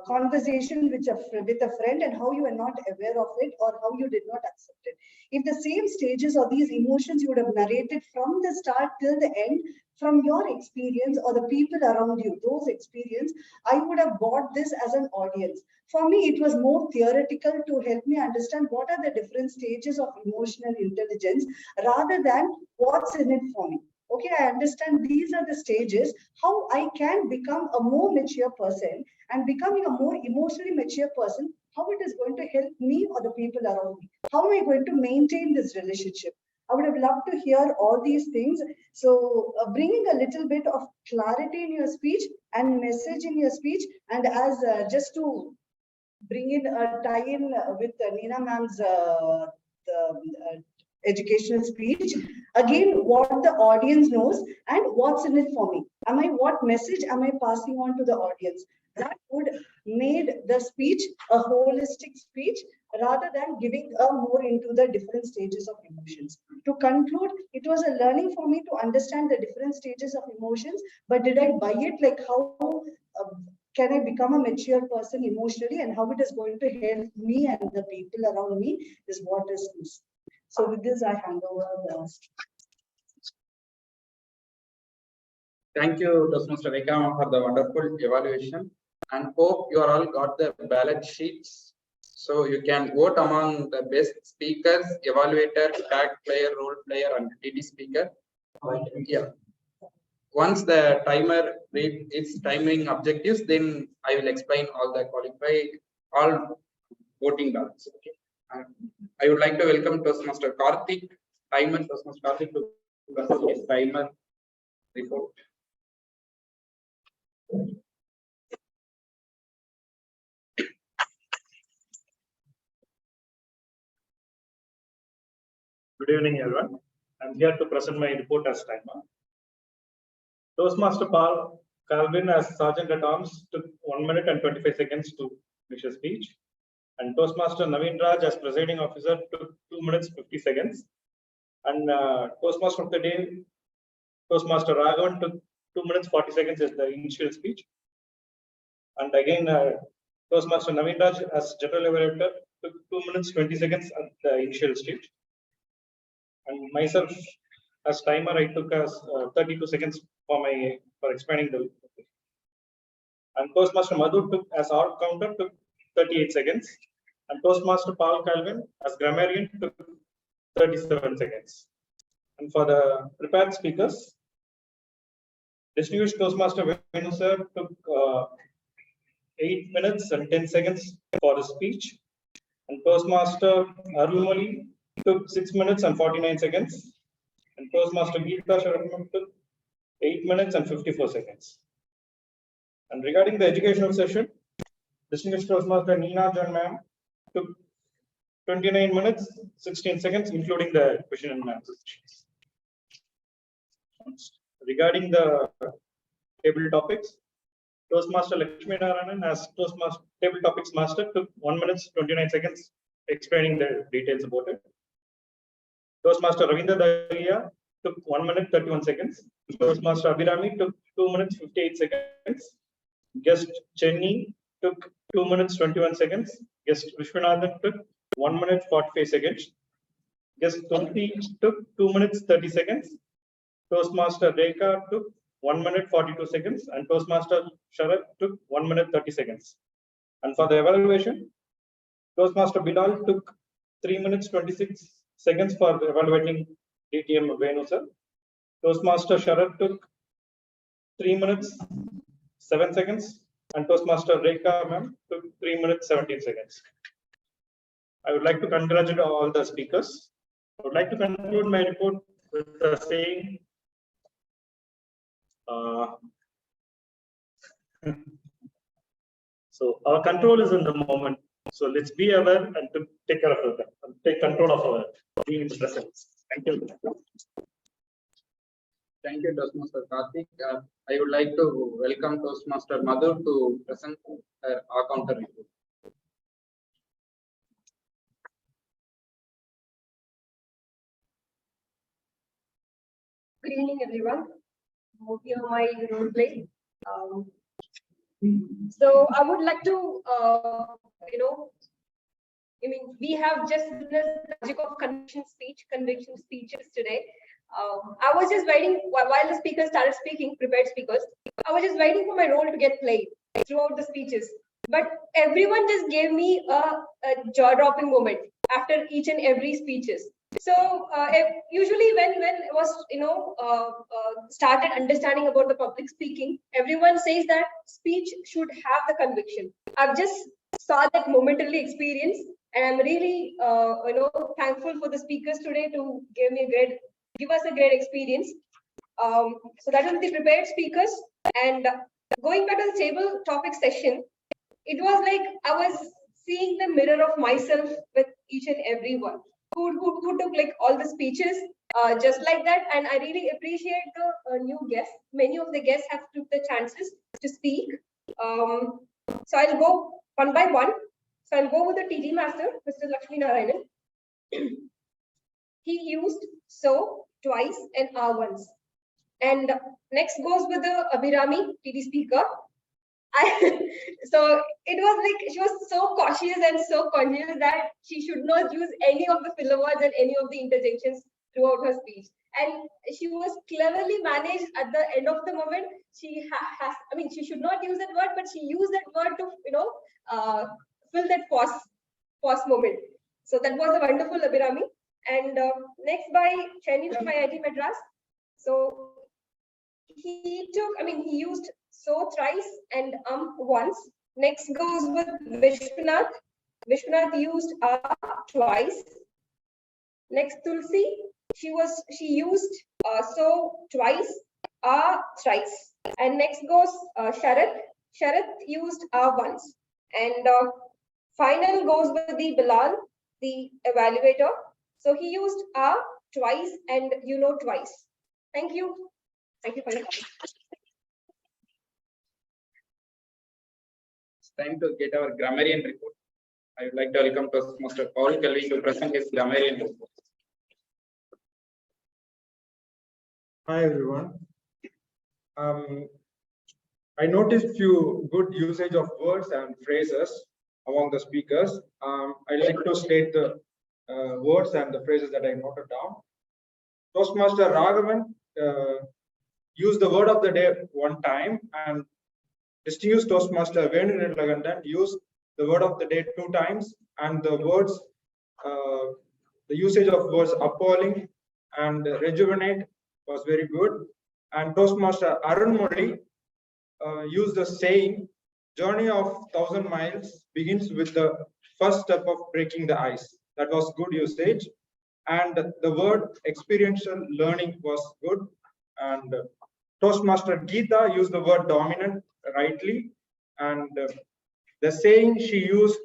conversation with a friend and how you were not aware of it or how you did not accept it. If the same stages or these emotions you would have narrated from the start till the end, from your experience or the people around you, those experience, I would have bought this as an audience. For me, it was more theoretical to help me understand what are the different stages of emotional intelligence rather than what's in it for me. Okay, I understand these are the stages, how I can become a more mature person, and becoming a more emotionally mature person, how it is going to help me or the people around me. How am I going to maintain this relationship? I would have loved to hear all these things. So bringing a little bit of clarity in your speech and message in your speech, and as just to bring in a tie-in with Neena ma'am's educational speech, again, what the audience knows and what's in it for me. What message am I passing on to the audience? That would made the speech a holistic speech, rather than giving a more into the different stages of emotions. To conclude, it was a learning for me to understand the different stages of emotions, but did I buy it? Like how can I become a mature person emotionally, and how it is going to help me and the people around me is what is this. So with this, I hand over the. Thank you, Toastmaster Rekha, for the wonderful evaluation, and hope you are all got the ballot sheets. So you can vote among the best speakers, evaluator, tag player, role player, and TD speaker. Yeah. Once the timer reads its timing objectives, then I will explain all voting ballots. Okay. I would like to welcome Toastmaster Karthik, Toastmaster Karthik to present his timer report. Good evening, everyone. I'm here to present my report as timer. Toastmaster Paul Calvin as Sergeant at Arms took 1 minute and 25 seconds to finish his speech. And Toastmaster Naveen Raj as Presiding Officer took 2 minutes 50 seconds. And Toastmaster of the Day, Toastmaster Raghavan took 2 minutes 40 seconds as the initial speech. And again, Toastmaster Naveen Raj as General Evaluator took 2 minutes 20 seconds at the initial speech. And myself as timer, I took as 32 seconds for explaining the. And Toastmaster Madhu took as our counter took 38 seconds. And Toastmaster Paul Calvin as grammarian took 37 seconds. And for the prepared speakers, distinguished Toastmaster Venu sir took 8 minutes and 10 seconds for his speech. And Toastmaster Arulmoli took 6 minutes and 49 seconds. And Toastmaster Geeta Sharanam took 8 minutes and 54 seconds. And regarding the educational session, distinguished Toastmaster Neena John ma'am took 29 minutes, 16 seconds, including the question and answer sessions. Regarding the table topics, Toastmaster Lakshmi Narayanan as Toastmaster Table Topics Master took 1 minute, 29 seconds, explaining the details about it. Toastmaster Ravindra Dahiya took 1 minute 31 seconds. Toastmaster Abhirami took 2 minutes 58 seconds. Guest Chennai took 2 minutes 21 seconds. Guest Vishwanathan took 1 minute 45 seconds. Guest Tulsi took 2 minutes 30 seconds. Toastmaster Rekha took 1 minute 42 seconds. And Toastmaster Sharat took 1 minute 30 seconds. And for the evaluation, Toastmaster Bilal took 3 minutes 26 seconds for evaluating DTM Venu sir. Toastmaster Sharat took 3 minutes 7 seconds, and Toastmaster Rekha ma'am took 3 minutes 17 seconds. I would like to congratulate all the speakers. I would like to conclude my report with saying so our control is in the moment. So let's be aware and to take care of it, take control of our being presence. Thank you. Thank you, Toastmaster Karthik. I would like to welcome Toastmaster Madhu to present our counter report. Good evening, everyone. Hope you know my role play. So I would like to, we have just witnessed the magic of conviction speeches today. I was just waiting while the speakers started speaking, prepared speakers. I was just waiting for my role to get played throughout the speeches. But everyone just gave me a jaw-dropping moment after each and every speeches. So usually when I was started understanding about the public speaking, everyone says that speech should have the conviction. I've just saw that momentarily experience, and I'm really thankful for the speakers today to give us a great experience. So that was the prepared speakers, and going back to the table topic session, it was like I was seeing the mirror of myself with each and every one who took like all the speeches just like that. And I really appreciate the new guests. Many of the guests have took the chances to speak. So I'll go one by one. So So I'll go with the TG master, Mr. Lakshmi Narayanan. He used so twice and R once. And next goes with the Abhirami, TD speaker. So it was like she was so cautious and so conscious that she should not use any of the filler words and any of the interjections throughout her speech. And she was cleverly managed at the end of the moment. She she should not use that word, but she used that word to, fill that pause moment. So that was a wonderful Abhirami. And next by Chennai from IIT Madras. So he used so thrice and once. Next goes with Vishwanath. Vishwanath used twice. Next Tulsi, she used so twice, thrice. And next goes Sharath. Sharath used once. And final goes with the Bilal, the evaluator. So he used twice and twice. Thank you. Thank you for your time. It's time to get our grammarian report. I would like to welcome Toastmaster Paul Kelvin to present his grammarian report. Hi everyone. I noticed few good usage of words and phrases among the speakers. I like to state the words and the phrases that I noted down. Toastmaster Raghavan used the word of the day one time, and distinguished Toastmaster Venu Nidlagandan used the word of the day 2 times, and the usage of words appalling and rejuvenate was very good. And Toastmaster Arun Murali used the saying, "Journey of 1,000 miles begins with the first step of breaking the ice." That was good usage. And the word experiential learning was good. And Toastmaster Geeta used the word dominant rightly. And the saying she used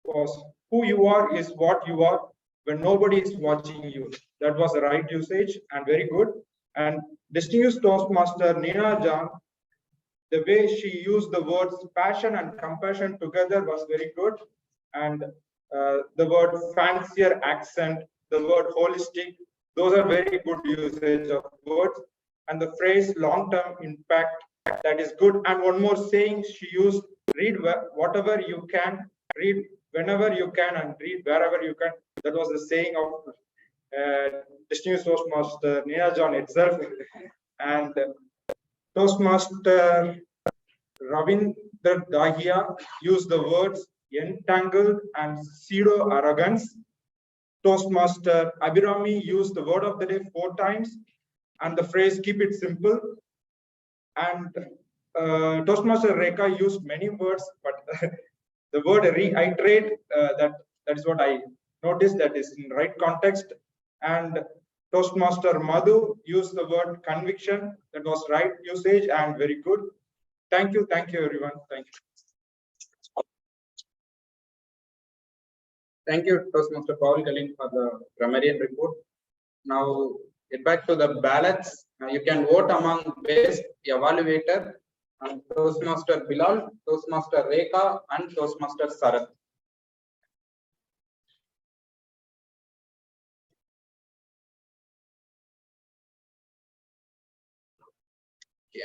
was, "Who you are is what you are when nobody is watching you." That was the right usage and very good. And distinguished Toastmaster Neena Jan, the way she used the words passion and compassion together was very good. And the word fancier accent, the word holistic, those are very good usage of words. And the phrase long-term impact, that is good. And one more saying she used, read whatever you can, read whenever you can, and read wherever you can. That was the saying of distinguished Toastmaster Neena John itself. And Toastmaster Ravinder Dahiya used the words entangled and pseudo arrogance. Toastmaster Abhirami used the word of the day 4 times and the phrase keep it simple. And Toastmaster Rekha used many words, but the word reiterate, that is what I noticed, that is in right context. And Toastmaster Madhu used the word conviction, that was right usage and very good. Thank you everyone. Thank you. Thank you, Toastmaster Paul Kelvin, for the grammarian report. Now get back to the ballots. You can vote among best evaluator and Toastmaster Bilal, Toastmaster Rekha, and Toastmaster Sarath.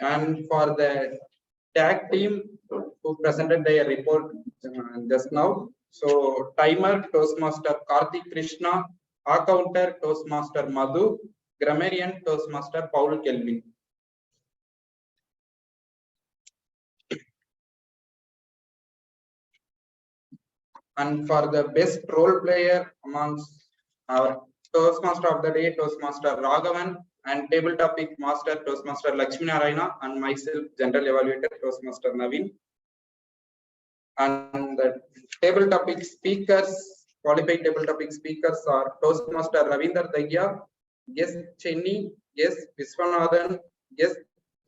And for the tag team who presented their report just now. So timer, Toastmaster Karthik Krishna, accounter, Toastmaster Madhu, grammarian, Toastmaster Paul Kelvin. And for the best role player amongst our Toastmaster of the day, Toastmaster Raghavan, and table topic master, Toastmaster Lakshmi Narayana, and myself, general evaluator, Toastmaster Naveen. And the table topic speakers, qualified table topic speakers are Toastmaster Ravinder Dahiya, guest Chennai, guest Viswanathan, guest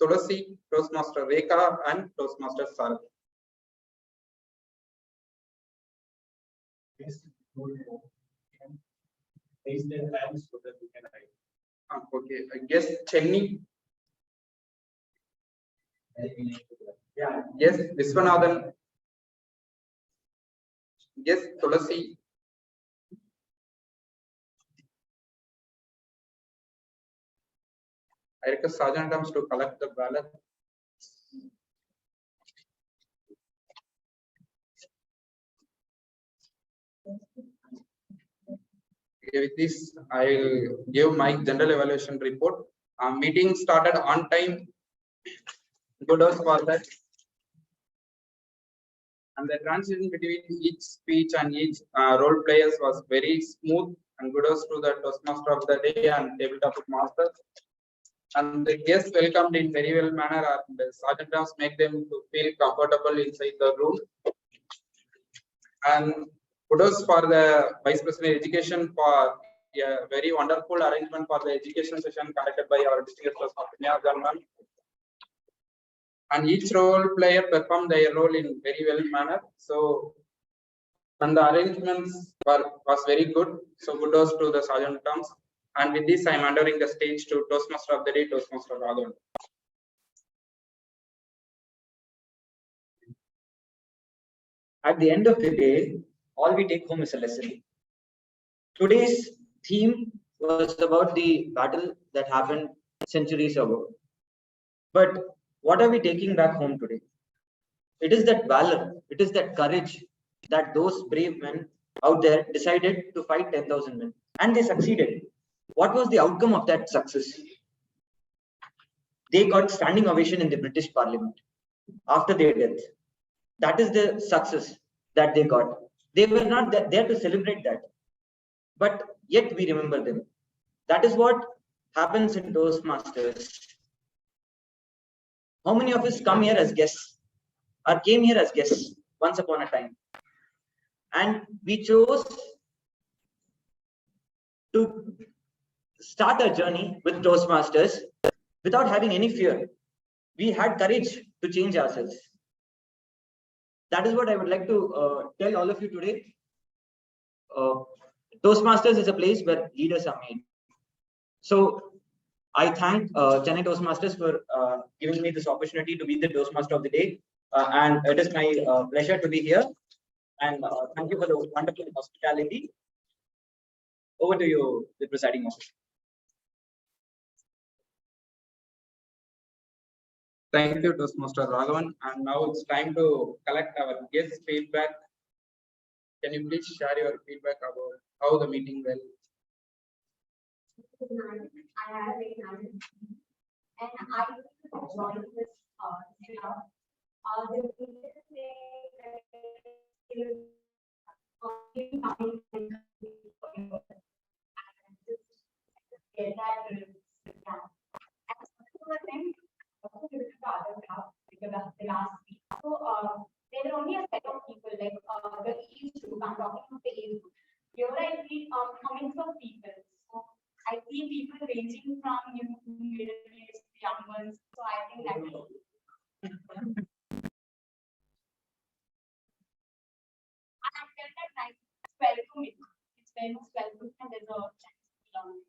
Tulasi, Toastmaster Rekha, and Toastmaster Sarath. Okay, I guess Chennai. Yes, Viswanathan. Yes, Tulasi. I request Sergeant Adams to collect the ballot. With this, I will give my general evaluation report. Meeting started on time. Kudos for that. And the transition between each speech and each role players was very smooth. And kudos to the Toastmaster of the day and tabletop master. And the guests welcomed in very well manner. And the Sergeant Adams make them to feel comfortable inside the room. And kudos for the Vice President Education for a very wonderful arrangement for the education session conducted by our distinguished Toastmaster. And each role player performed their role in very well manner. So, and the arrangements was very good. So kudos to the Sergeant Adams. And with this, I am handing the stage to Toastmaster of the day, Toastmaster Raghavan. At the end of the day, all we take home is a lesson. Today's theme was about the battle that happened centuries ago. But what are we taking back home today? It is that valor, it is that courage that those brave men out there decided to fight 10,000 men. And they succeeded. What was the outcome of that success? They got standing ovation in the British Parliament after their death. That is the success that they got. They were not there to celebrate that. But yet we remember them. That is what happens in Toastmasters. How many of us come here as guests or came here as guests once upon a time? And we chose to start our journey with Toastmasters without having any fear. We had courage to change ourselves. That is what I would like to tell all of you today. Toastmasters is a place where leaders are made. So I thank Chennai Toastmasters for giving me this opportunity to be the Toastmaster of the day. And it is my pleasure to be here. And thank you for the wonderful hospitality. Over to you, the presiding officer. Thank you, Toastmaster Raghavan. And now it's time to collect our guest feedback. Can you please share your feedback about how the meeting went? I had a very nice meeting, and I joined this club. The biggest thing get that down. And the thing also with the other club because the last week. So there were only a set of people like the age group. I'm talking about the age group. Here I see coming from people. So I see people ranging from middle age to young ones. So I think that will I felt that nice. It's welcome. It's very much welcome, and there's a chance to learn.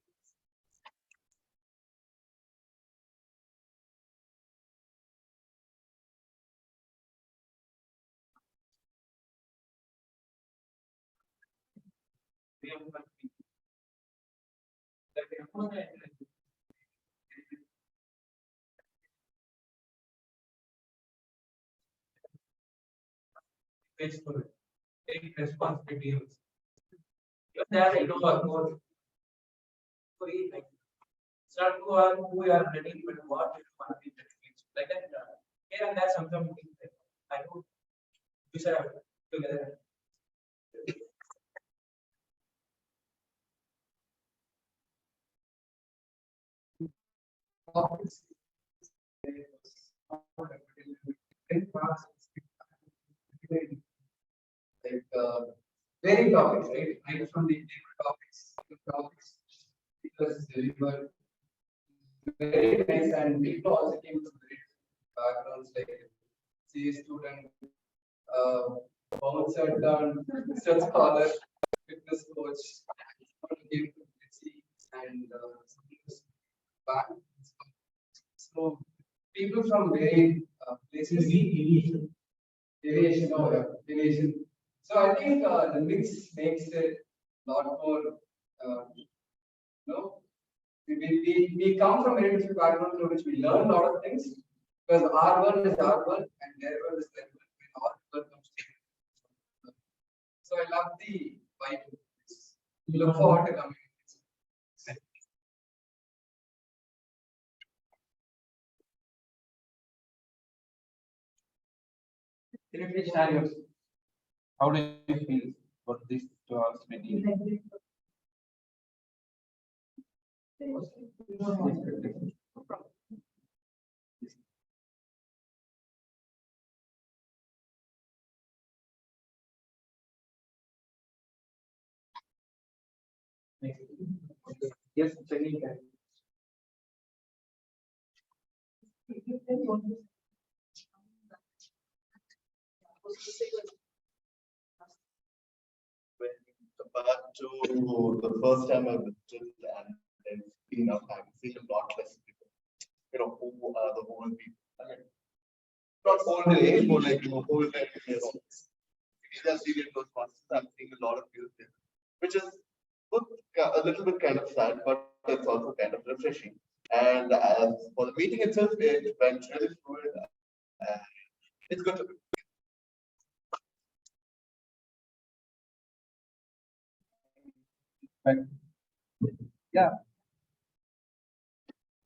Take responsibility. If they are into a goal, free, like, start to who we are ready, but what is one thing that means like that. Here and there, sometimes I do. We should have together. Like very topics, right? Right from the topics, because delivered very nice, and people also came from great backgrounds like CA student, Mohammed Sardan, research scholar, fitness coach, came from and back. So people from very places, aviation, So I think the mix makes it a lot more, we come from very different backgrounds through which we learn a lot of things, because our world is our world and their world is their world. When our world comes together. So I love the vibe of this. We look forward to coming. Can you please share your, how do you feel about this 2 hours meeting? Yes, Chennai. Compared to the first time I visited, and then enough time, seen a lot less people. You know, who are the whole people? I mean, not old age, but like, you know, whole time. Just senior Toastmasters, I'm seeing a lot of people there, which is a little bit kind of sad, but it's also kind of refreshing. And as for the meeting itself, it went really fluid. It's good to be. Yeah.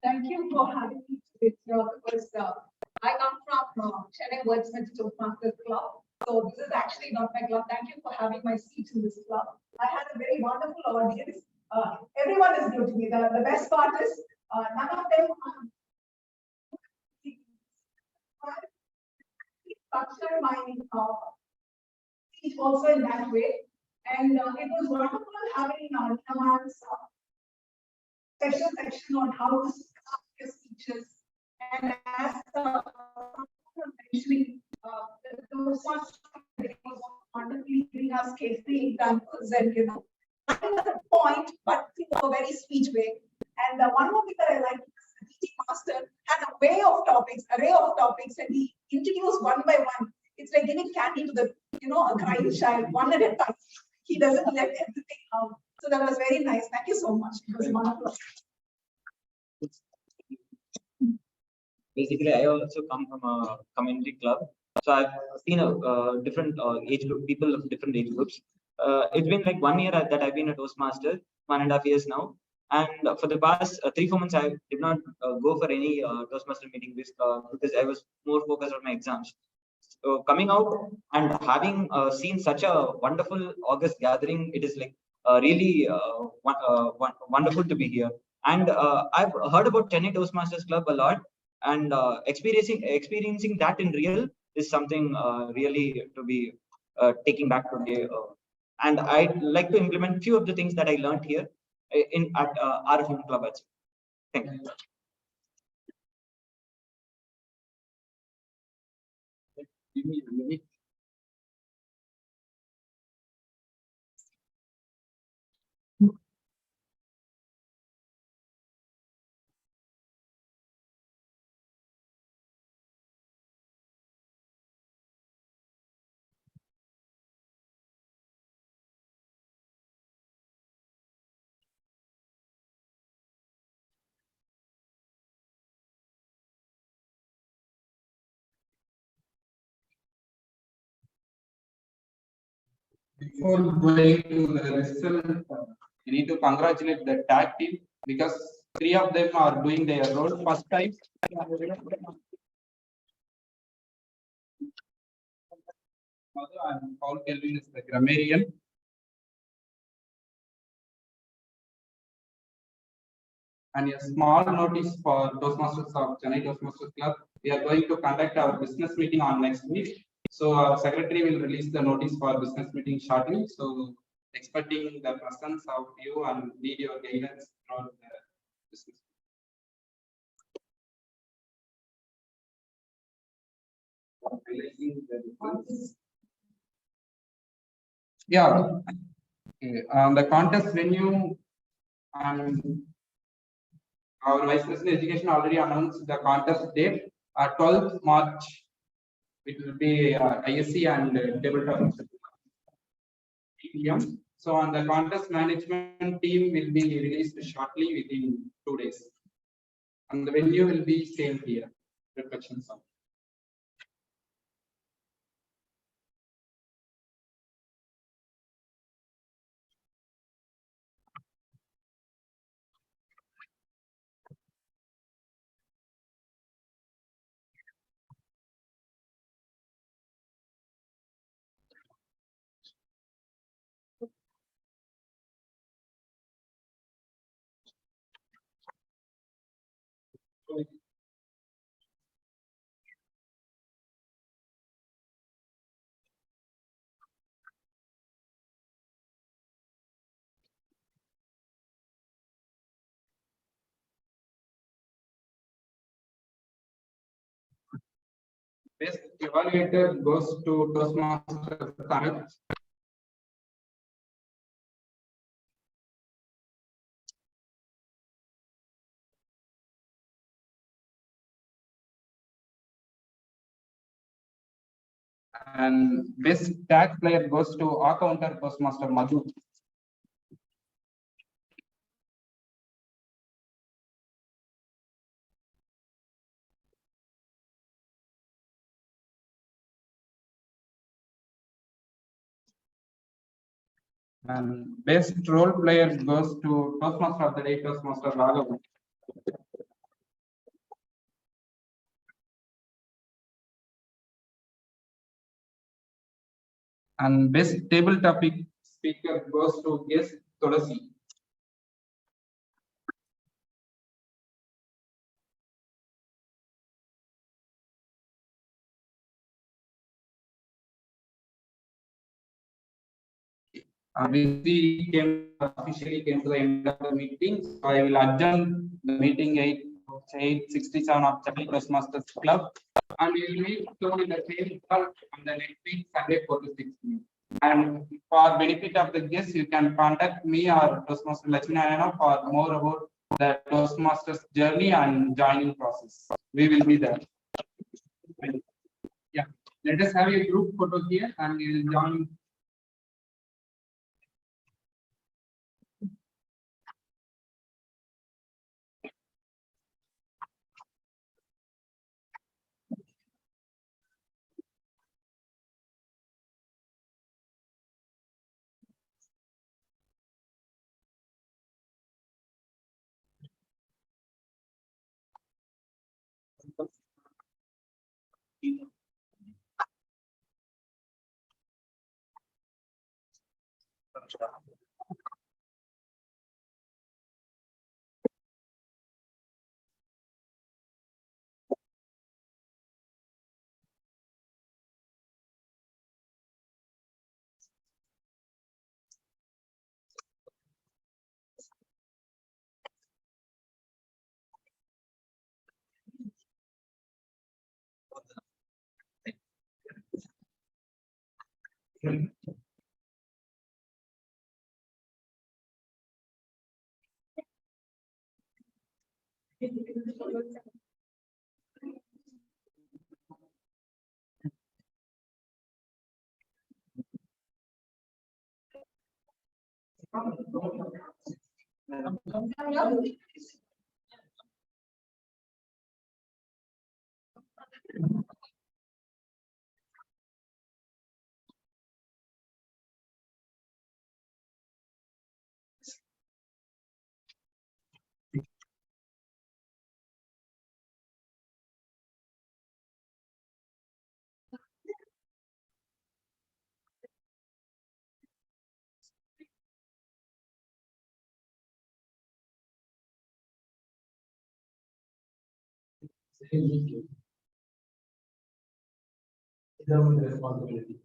Thank you for having me today, because I come from Chennai Wordsmith Toastmasters Club. So this is actually not my club. Thank you for having my seat in this club. I had a very wonderful audience. Everyone is good to me. The best part is none of them structured my speech also in that way. And it was wonderful having Nama's section on how to start your speeches. And as mentioning, those was wonderfully giving us case study examples and another point, but in a very speech way. And one more thing that I like is the teaching master has a array of topics, and he introduced one by one. It's like giving candy to the a crying child, one at a time. He doesn't let everything out. So that was very nice. Thank you so much. It was wonderful. Basically, I also come from a community club, so I've seen a different age group, people of different age groups. It's been like 1 year that I've been a Toastmaster, 1.5 years now, and for the past 3-4 months, I did not go for any Toastmaster meeting because I was more focused on my exams. So coming out and having seen such a wonderful August gathering, it is like really wonderful to be here. And I've heard about Chennai Toastmasters Club a lot, and experiencing that in real is something really to be taking back today. And I'd like to implement few of the things that I learned here at our home club. Thank you. Give me a minute. Before going to the result, we need to congratulate the tag team because 3 of them are doing their role first time. And Paul Kelvin is the grammarian. And a small notice for Toastmasters of Chennai Toastmasters Club. We are going to conduct our business meeting on next week. So our secretary will release the notice for business meeting shortly. So expecting the presence of you and need your guidance throughout the business. Yeah. Okay. The contest venue and our Vice President Education already announced the contest date. 12th March. It will be ISC and tabletop. PM. So on the contest management team will be released shortly within 2 days. And the venue will be same here, reflection sound. Best evaluator goes to Toastmasters Summit. And best tag player goes to our counter Toastmaster Madhu. And best role player goes to Toastmaster of the Day, Toastmaster Raghavan. And best table topic speaker goes to guest Tulasi. We officially came to the end of the meeting. So I will adjourn the meeting 8:67 of Chennai Toastmasters Club, and we will meet soon in the same hall on the next week, Sunday 4 to 6 p.m. And for benefit of the guests, you can contact me or Toastmaster Lakshmi Narayana for more about the Toastmasters journey and joining process. We will be there. Yeah, let us have a group photo here, and we will join. Responsibility.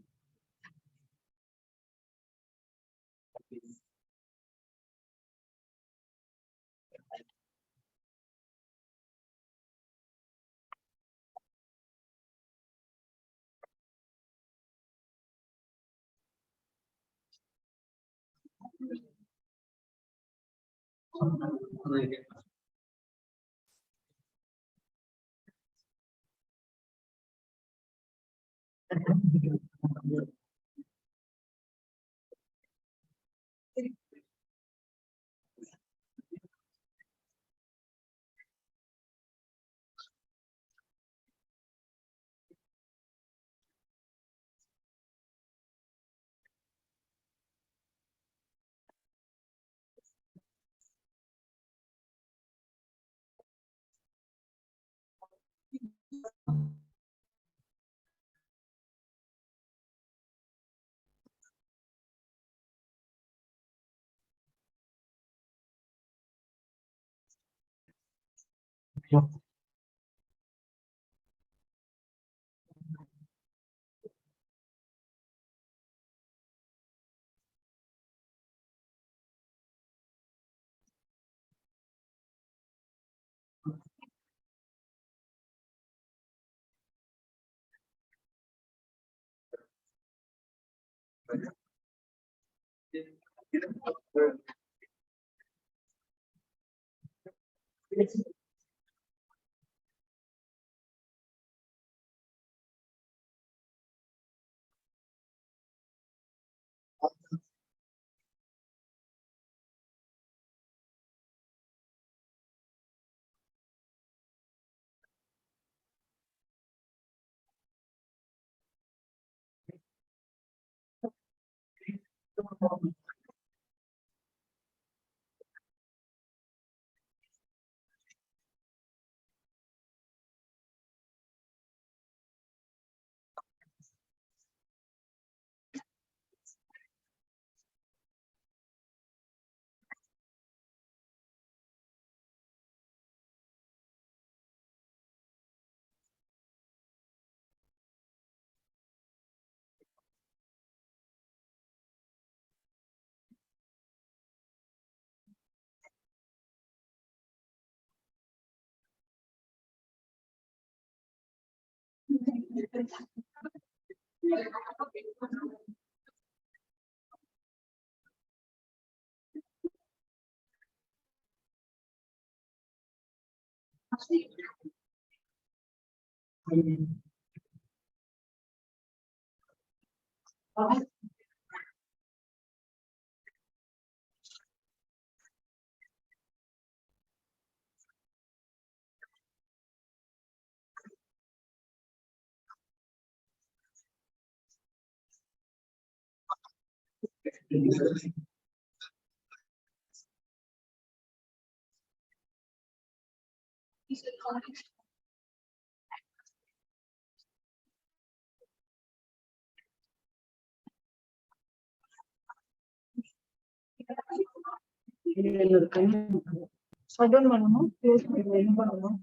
Shutdown பண்ணணும், close பண்ணணும், என்ன பண்ணணும்?